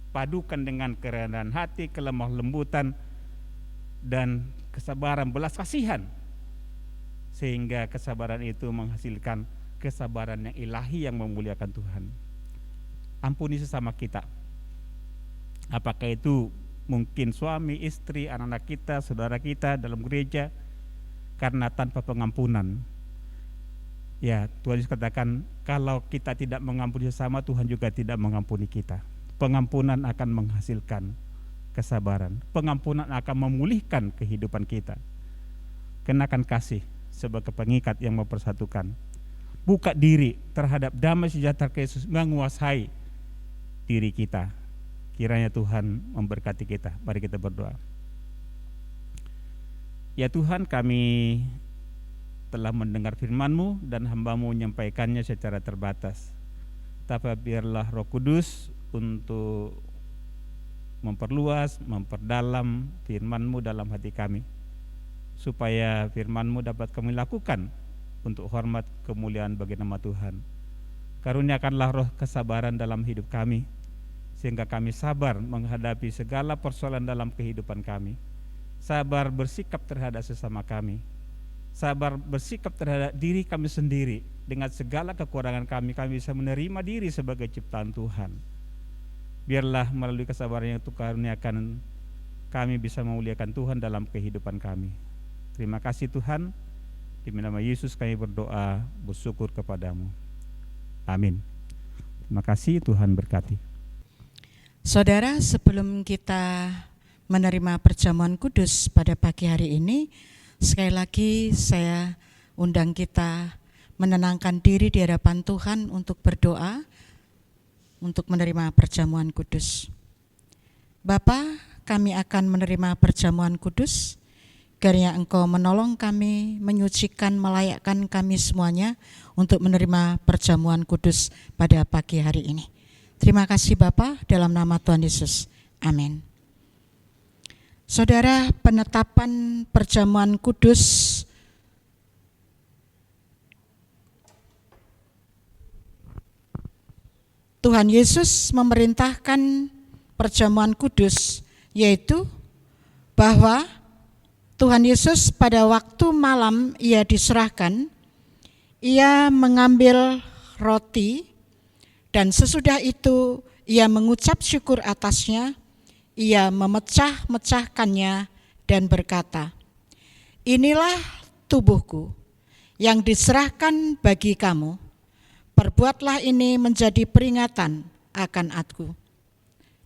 padukan dengan kerendahan hati, kelemah lembutan, dan kesabaran, belas kasihan, sehingga kesabaran itu menghasilkan kesabaran yang ilahi yang memuliakan Tuhan. Ampuni sesama kita, apakah itu mungkin suami, istri, anak-anak kita, saudara kita dalam gereja, karena tanpa pengampunan, ya Tuhan Yesus katakan, kalau kita tidak mengampuni sesama, Tuhan juga tidak mengampuni kita. Pengampunan akan menghasilkan kesabaran, pengampunan akan memulihkan kehidupan kita. Kenakan kasih sebagai pengikat yang mempersatukan. Buka diri terhadap damai sejahtera Kristus menguasai diri kita. Kiranya Tuhan memberkati kita. Mari kita berdoa. Ya Tuhan, kami telah mendengar firman-Mu dan hamba-Mu menyampaikannya secara terbatas. Tapi biarlah Roh Kudus untuk memperluas, memperdalam firman-Mu dalam hati kami, supaya firman-Mu dapat kami lakukan untuk hormat kemuliaan bagi nama Tuhan. Karuniakanlah roh kesabaran dalam hidup kami, sehingga kami sabar menghadapi segala persoalan dalam kehidupan kami. Sabar bersikap terhadap sesama kami, sabar bersikap terhadap diri kami sendiri. Dengan segala kekurangan kami bisa menerima diri sebagai ciptaan Tuhan. Biarlah melalui kesabaran yang Tuhan karuniakan, kami bisa memuliakan Tuhan dalam kehidupan kami. Terima kasih Tuhan. Di nama Yesus kami berdoa, bersyukur kepadamu. Amin. Terima kasih, Tuhan berkati. Saudara, sebelum kita menerima perjamuan kudus pada pagi hari ini, sekali lagi saya undang kita menenangkan diri di hadapan Tuhan untuk berdoa, untuk menerima perjamuan kudus. Bapa, kami akan menerima perjamuan kudus, kiranya Engkau menolong kami, menyucikan, melayakkan kami semuanya untuk menerima perjamuan kudus pada pagi hari ini. Terima kasih Bapa, dalam nama Tuhan Yesus. Amin. Saudara, penetapan perjamuan kudus Tuhan Yesus memerintahkan perjamuan kudus, yaitu bahwa Tuhan Yesus pada waktu malam ia diserahkan, ia mengambil roti, dan sesudah itu ia mengucap syukur atasnya, ia memecah-mecahkannya dan berkata, "Inilah tubuhku yang diserahkan bagi kamu, perbuatlah ini menjadi peringatan akan aku."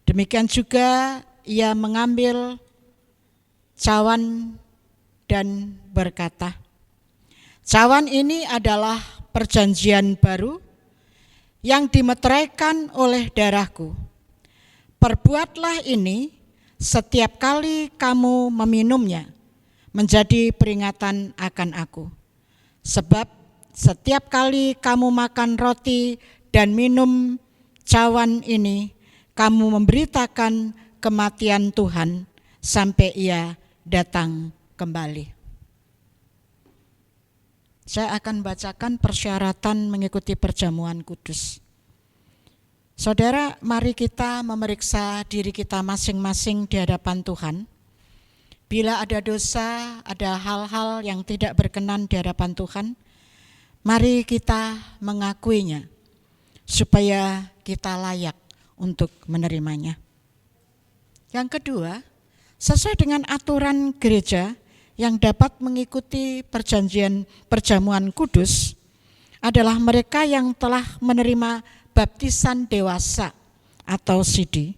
Demikian juga ia mengambil cawan dan berkata, "Cawan ini adalah perjanjian baru yang dimeteraikan oleh darahku. Perbuatlah ini setiap kali kamu meminumnya menjadi peringatan akan aku. Sebab setiap kali kamu makan roti dan minum cawan ini, kamu memberitakan kematian Tuhan sampai ia datang kembali." Saya akan bacakan persyaratan mengikuti perjamuan kudus. Saudara, mari kita memeriksa diri kita masing-masing di hadapan Tuhan. Bila ada dosa, ada hal-hal yang tidak berkenan di hadapan Tuhan, mari kita mengakuinya supaya kita layak untuk menerimanya. Yang kedua, sesuai dengan aturan gereja, yang dapat mengikuti perjamuan kudus adalah mereka yang telah menerima baptisan dewasa atau sidi,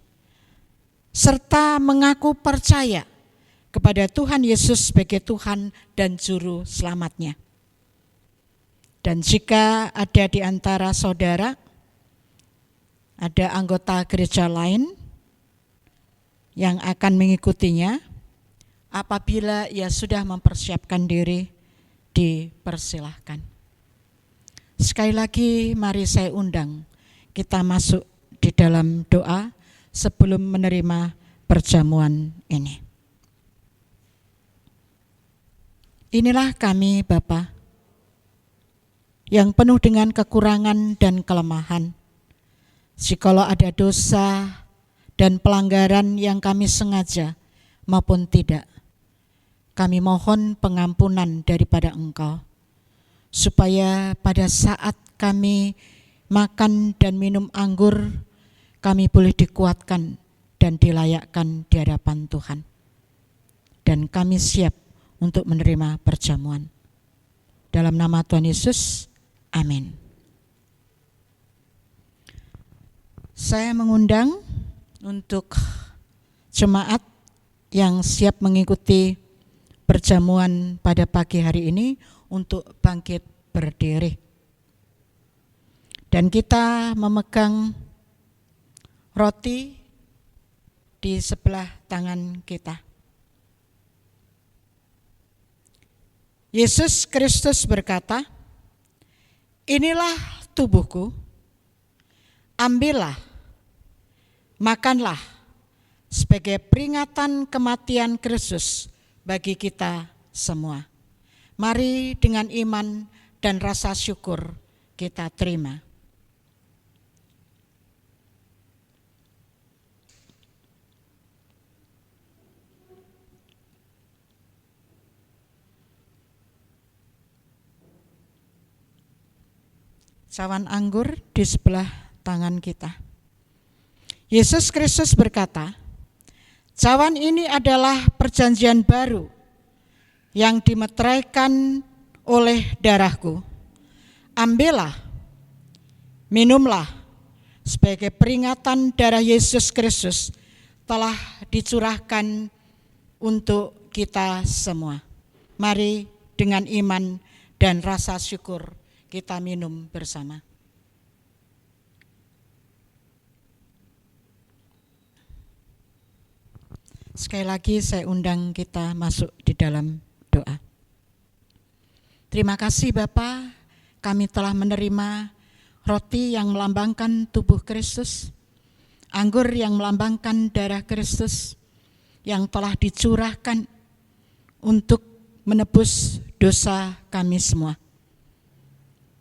serta mengaku percaya kepada Tuhan Yesus sebagai Tuhan dan Juru Selamatnya. Dan jika ada di antara saudara, ada anggota gereja lain yang akan mengikutinya, apabila ia sudah mempersiapkan diri, dipersilahkan. Sekali lagi mari saya undang kita masuk di dalam doa sebelum menerima perjamuan ini. Inilah kami Bapa, yang penuh dengan kekurangan dan kelemahan. Jikalau ada dosa dan pelanggaran yang kami sengaja maupun tidak, kami mohon pengampunan daripada Engkau, supaya pada saat kami makan dan minum anggur, kami boleh dikuatkan dan dilayakkan di hadapan Tuhan. Dan kami siap untuk menerima perjamuan. Dalam nama Tuhan Yesus, amin. Saya mengundang untuk jemaat yang siap mengikuti perjamuan pada pagi hari ini untuk bangkit berdiri. Dan kita memegang roti di sebelah tangan kita. Yesus Kristus berkata, "Inilah tubuhku, ambillah, makanlah sebagai peringatan kematian Kristus bagi kita semua." Mari dengan iman dan rasa syukur kita terima. Cawan anggur di sebelah tangan kita. Yesus Kristus berkata, "Cawan ini adalah perjanjian baru yang dimeteraikan oleh darahku. Ambillah, minumlah sebagai peringatan darah Yesus Kristus telah dicurahkan untuk kita semua." Mari dengan iman dan rasa syukur kita minum bersama. Sekali lagi saya undang kita masuk di dalam doa. Terima kasih Bapa, kami telah menerima roti yang melambangkan tubuh Kristus, anggur yang melambangkan darah Kristus yang telah dicurahkan untuk menebus dosa kami semua.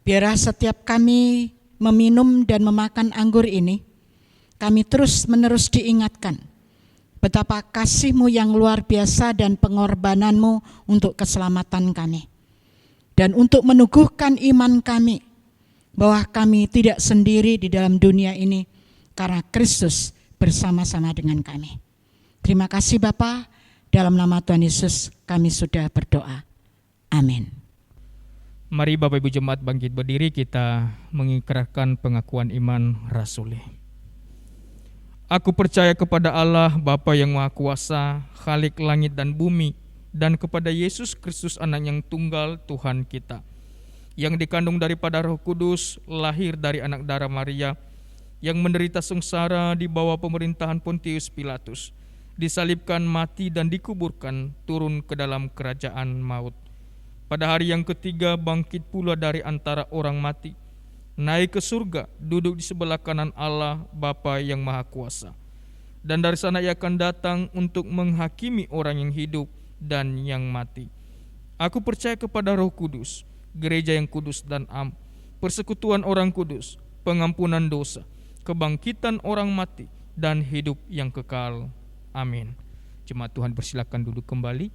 Biarlah setiap kami meminum dan memakan anggur ini, kami terus-menerus diingatkan betapa kasih-Mu yang luar biasa dan pengorbanan-Mu untuk keselamatan kami. Dan untuk meneguhkan iman kami bahwa kami tidak sendiri di dalam dunia ini karena Kristus bersama-sama dengan kami. Terima kasih Bapa, dalam nama Tuhan Yesus kami sudah berdoa. Amin. Mari Bapak Ibu Jemaat bangkit berdiri, kita mengikrarkan pengakuan iman rasuli. Aku percaya kepada Allah Bapa yang Maha Kuasa, Khalik langit dan bumi, dan kepada Yesus Kristus Anak yang tunggal Tuhan kita, yang dikandung daripada Roh Kudus, lahir dari anak darah Maria, yang menderita sengsara di bawah pemerintahan Pontius Pilatus, disalibkan, mati dan dikuburkan, turun ke dalam kerajaan maut. Pada hari yang ketiga bangkit pula dari antara orang mati, naik ke surga, duduk di sebelah kanan Allah Bapa yang Maha Kuasa. Dan dari sana Ia akan datang untuk menghakimi orang yang hidup dan yang mati. Aku percaya kepada Roh Kudus, gereja yang kudus dan am, persekutuan orang kudus, pengampunan dosa, kebangkitan orang mati, dan hidup yang kekal. Amin. Jemaat Tuhan persilakan duduk kembali.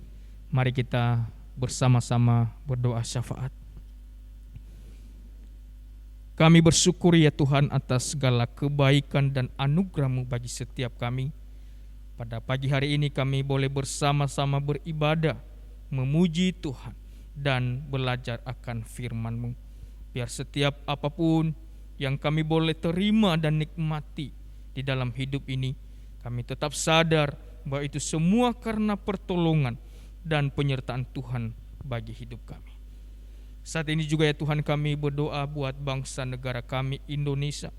Mari kita bersama-sama berdoa syafaat. Kami bersyukur ya Tuhan atas segala kebaikan dan anugerah-Mu bagi setiap kami. Pada pagi hari ini kami boleh bersama-sama beribadah, memuji Tuhan, dan belajar akan firman-Mu. Biar setiap apapun yang kami boleh terima dan nikmati di dalam hidup ini, kami tetap sadar bahwa itu semua karena pertolongan dan penyertaan Tuhan bagi hidup kami. Saat ini juga ya Tuhan, kami berdoa buat bangsa negara kami Indonesia.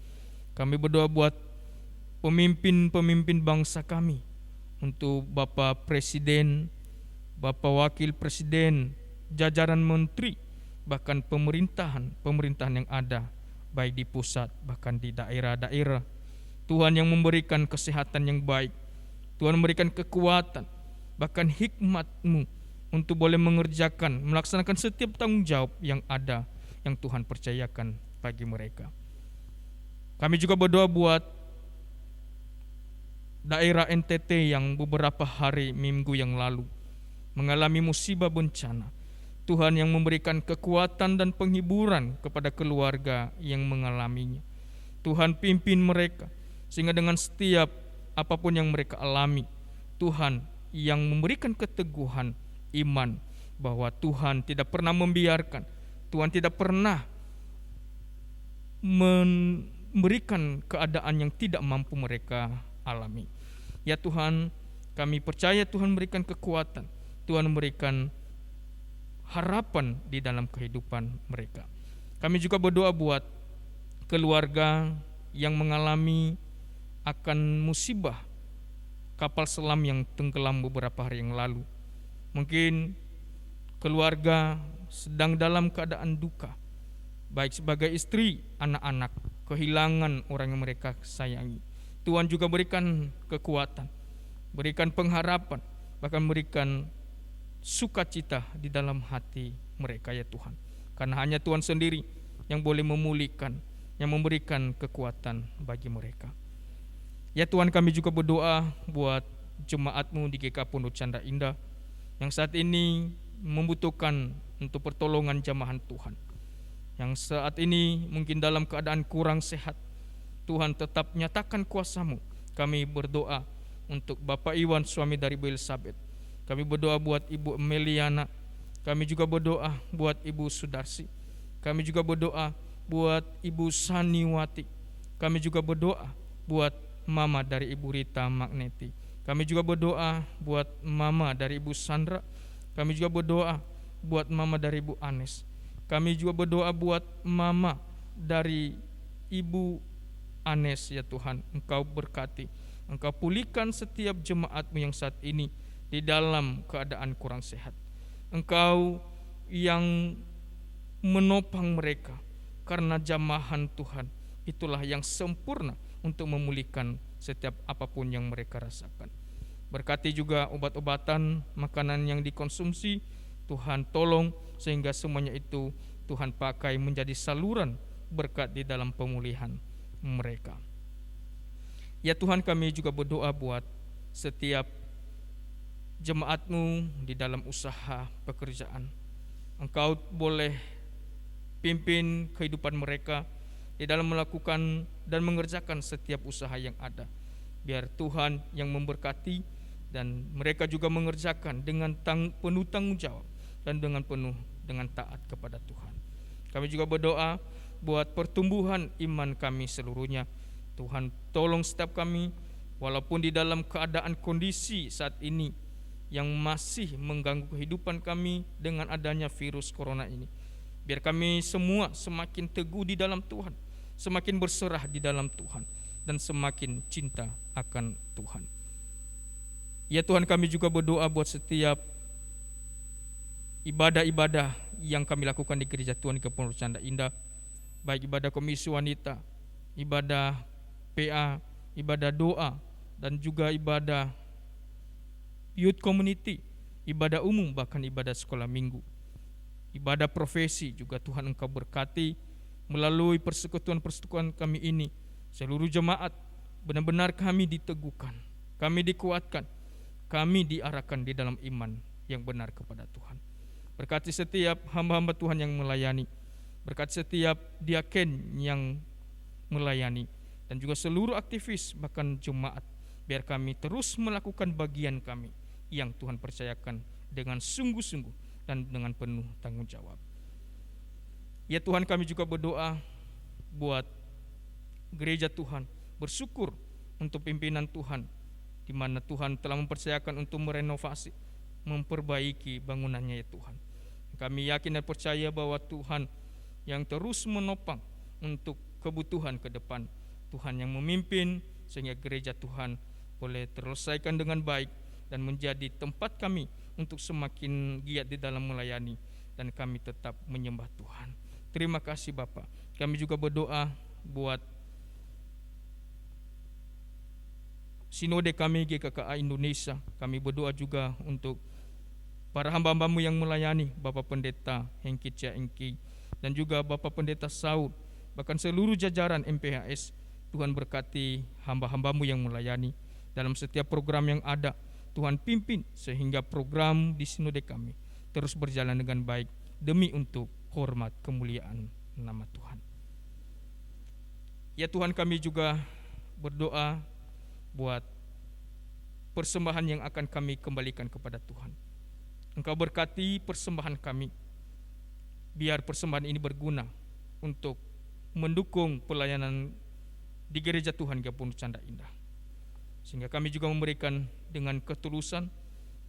Kami berdoa buat pemimpin-pemimpin bangsa kami, untuk Bapak Presiden, Bapak Wakil Presiden, jajaran menteri, bahkan pemerintahan yang ada, baik di pusat bahkan di daerah-daerah. Tuhan yang memberikan kesehatan yang baik, Tuhan memberikan kekuatan, bahkan hikmat-Mu untuk boleh mengerjakan, melaksanakan setiap tanggung jawab yang ada, yang Tuhan percayakan bagi mereka. Kami juga berdoa buat daerah NTT yang beberapa hari minggu yang lalu mengalami musibah bencana. Tuhan yang memberikan kekuatan dan penghiburan kepada keluarga yang mengalaminya. Tuhan pimpin mereka, sehingga dengan setiap apapun yang mereka alami, Tuhan yang memberikan keteguhan iman bahwa Tuhan tidak pernah membiarkan, Tuhan tidak pernah memberikan keadaan yang tidak mampu mereka alami. Ya Tuhan, kami percaya Tuhan memberikan kekuatan, Tuhan memberikan harapan di dalam kehidupan mereka. Kami juga berdoa buat keluarga yang mengalami akan musibah kapal selam yang tenggelam beberapa hari yang lalu. Mungkin keluarga sedang dalam keadaan duka, baik sebagai istri, anak-anak, kehilangan orang yang mereka sayangi. Tuhan juga berikan kekuatan, berikan pengharapan, bahkan berikan sukacita di dalam hati mereka ya Tuhan. Karena hanya Tuhan sendiri yang boleh memulihkan, yang memberikan kekuatan bagi mereka. Ya Tuhan, kami juga berdoa buat jemaat-Mu di GK Pondok Canda Indah yang saat ini membutuhkan untuk pertolongan jamahan Tuhan, yang saat ini mungkin dalam keadaan kurang sehat. Tuhan tetap nyatakan kuasa-Mu. Kami berdoa untuk Bapak Iwan, suami dari Bu Elizabeth. Kami berdoa buat Ibu Meliana. Kami juga berdoa buat Ibu Sudarsi. Kami juga berdoa buat Ibu Saniwati. Kami juga berdoa buat Mama dari Ibu Rita Magneti. Kami juga berdoa buat Mama dari Ibu Sandra. Kami juga berdoa buat Mama dari Ibu Anes. Kami juga berdoa buat Mama dari Ibu Anes ya Tuhan. Engkau berkati, Engkau pulihkan setiap jemaat-Mu yang saat ini di dalam keadaan kurang sehat. Engkau yang menopang mereka, karena jamahan Tuhan itulah yang sempurna untuk memulihkan setiap apapun yang mereka rasakan. Berkati juga obat-obatan, makanan yang dikonsumsi, Tuhan tolong sehingga semuanya itu Tuhan pakai menjadi saluran berkat di dalam pemulihan mereka. Ya Tuhan, kami juga berdoa buat setiap jemaat-Mu di dalam usaha pekerjaan. Engkau boleh pimpin kehidupan mereka di dalam melakukan dan mengerjakan setiap usaha yang ada. Biar Tuhan yang memberkati dan mereka juga mengerjakan dengan penuh tanggung jawab dan dengan taat kepada Tuhan. Kami juga berdoa buat pertumbuhan iman kami seluruhnya. Tuhan tolong setiap kami, walaupun di dalam keadaan kondisi saat ini yang masih mengganggu kehidupan kami dengan adanya virus corona ini. Biar kami semua semakin teguh di dalam Tuhan, semakin berserah di dalam Tuhan, dan semakin cinta akan Tuhan. Ya Tuhan, kami juga berdoa buat setiap ibadah-ibadah yang kami lakukan di Gereja Tuhan GK Pondok Canda Indah, baik ibadah komisi wanita, ibadah PA, ibadah doa, dan juga ibadah youth community, ibadah umum, bahkan ibadah sekolah minggu, ibadah profesi juga Tuhan Engkau berkati melalui persekutuan-persekutuan kami ini. Seluruh jemaat benar-benar kami diteguhkan, kami dikuatkan, kami diarahkan di dalam iman yang benar kepada Tuhan. Berkati setiap hamba-hamba Tuhan yang melayani, berkati setiap diaken yang melayani, dan juga seluruh aktivis bahkan jemaat. Biar kami terus melakukan bagian kami yang Tuhan percayakan dengan sungguh-sungguh dan dengan penuh tanggung jawab. Ya Tuhan, kami juga berdoa buat gereja Tuhan, bersyukur untuk pimpinan Tuhan, di mana Tuhan telah mempercayakan untuk merenovasi, memperbaiki bangunannya ya Tuhan. kami yakin dan percaya bahwa Tuhan yang terus menopang untuk kebutuhan ke depan. Tuhan yang memimpin sehingga gereja Tuhan boleh terselesaikan dengan baik dan menjadi tempat kami untuk semakin giat di dalam melayani, dan kami tetap menyembah Tuhan. Terima kasih Bapak. Kami juga berdoa buat sinode kami GKKA Indonesia. Kami berdoa juga untuk para hamba-hambamu yang melayani, Bapak Pendeta Hengki Cia Engki, dan juga Bapak Pendeta Saud, bahkan seluruh jajaran MPHS. Tuhan berkati hamba-hambamu yang melayani dalam setiap program yang ada. Tuhan pimpin sehingga program di sinode kami terus berjalan dengan baik demi untuk hormat kemuliaan nama Tuhan. Ya Tuhan, kami juga berdoa buat persembahan yang akan kami kembalikan kepada Tuhan. Engkau berkati persembahan kami, biar persembahan ini berguna untuk mendukung pelayanan di gereja Tuhan Gapundu Canda Indah, sehingga kami juga memberikan dengan ketulusan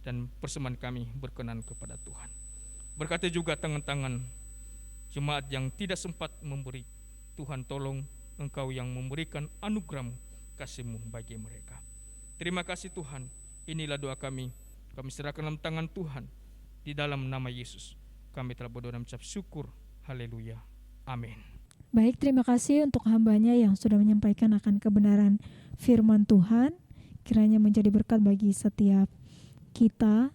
dan persembahan kami berkenan kepada Tuhan. Berkati juga tangan-tangan jemaat yang tidak sempat memberi. Tuhan tolong Engkau yang memberikan anugerah-Mu, kasih-Mu bagi mereka. Terima kasih Tuhan. Inilah doa kami. Kami serahkan dalam tangan Tuhan. Di dalam nama Yesus kami telah berdoa dan mengucap syukur. Haleluya. Amin. Baik, terima kasih untuk hambanya yang sudah menyampaikan akan kebenaran firman Tuhan. Kiranya menjadi berkat bagi setiap kita,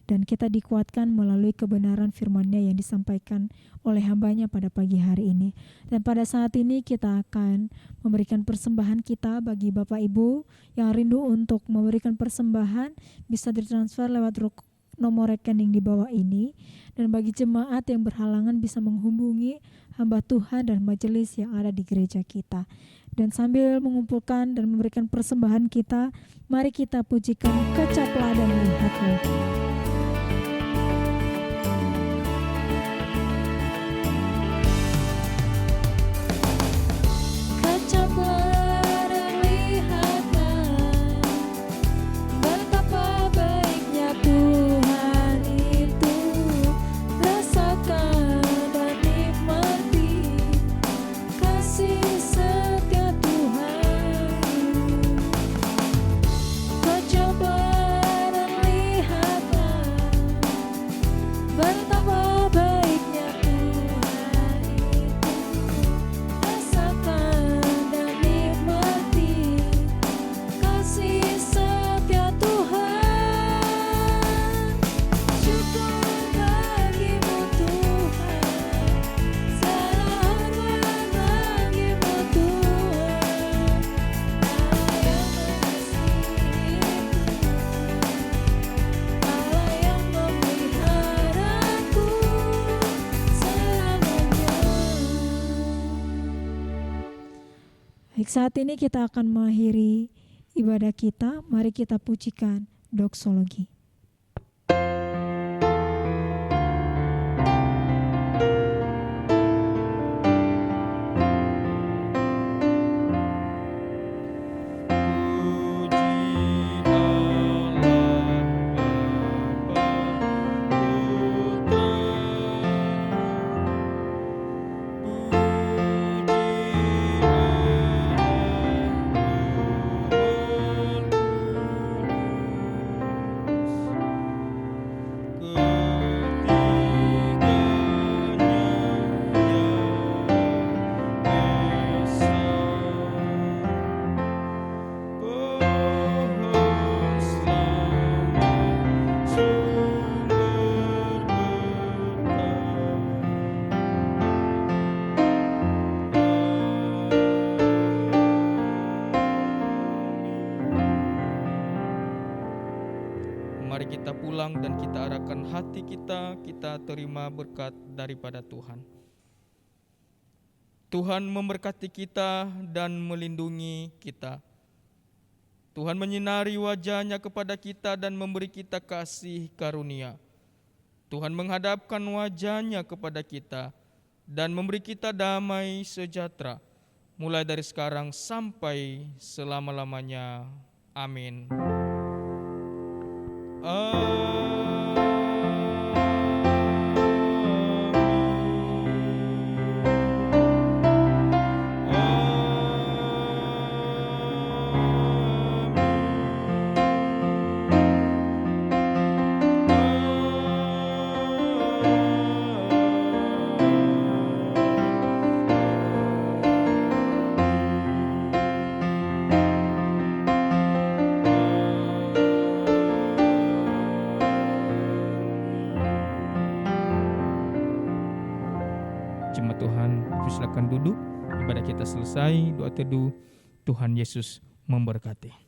dan kita dikuatkan melalui kebenaran firman-Nya yang disampaikan oleh hambanya pada pagi hari ini. Dan pada saat ini kita akan memberikan persembahan kita bagi Bapak Ibu yang rindu untuk memberikan persembahan, bisa ditransfer lewat nomor rekening di bawah ini. Dan bagi jemaat yang berhalangan bisa menghubungi hamba Tuhan dan majelis yang ada di gereja kita. Dan sambil mengumpulkan dan memberikan persembahan kita, mari kita pujikan kecaplah dan lihatlah. Saat ini kita akan mengakhiri ibadah kita. Mari kita pujikan doksologi. Mari kita pulang dan kita arahkan hati kita terima berkat daripada Tuhan. Tuhan memberkati kita dan melindungi kita. Tuhan menyinari wajah-Nya kepada kita dan memberi kita kasih karunia. Tuhan menghadapkan wajah-Nya kepada kita dan memberi kita damai sejahtera, mulai dari sekarang sampai selama-lamanya. Amin. Amin. selesai doa teduh. Tuhan Yesus memberkati.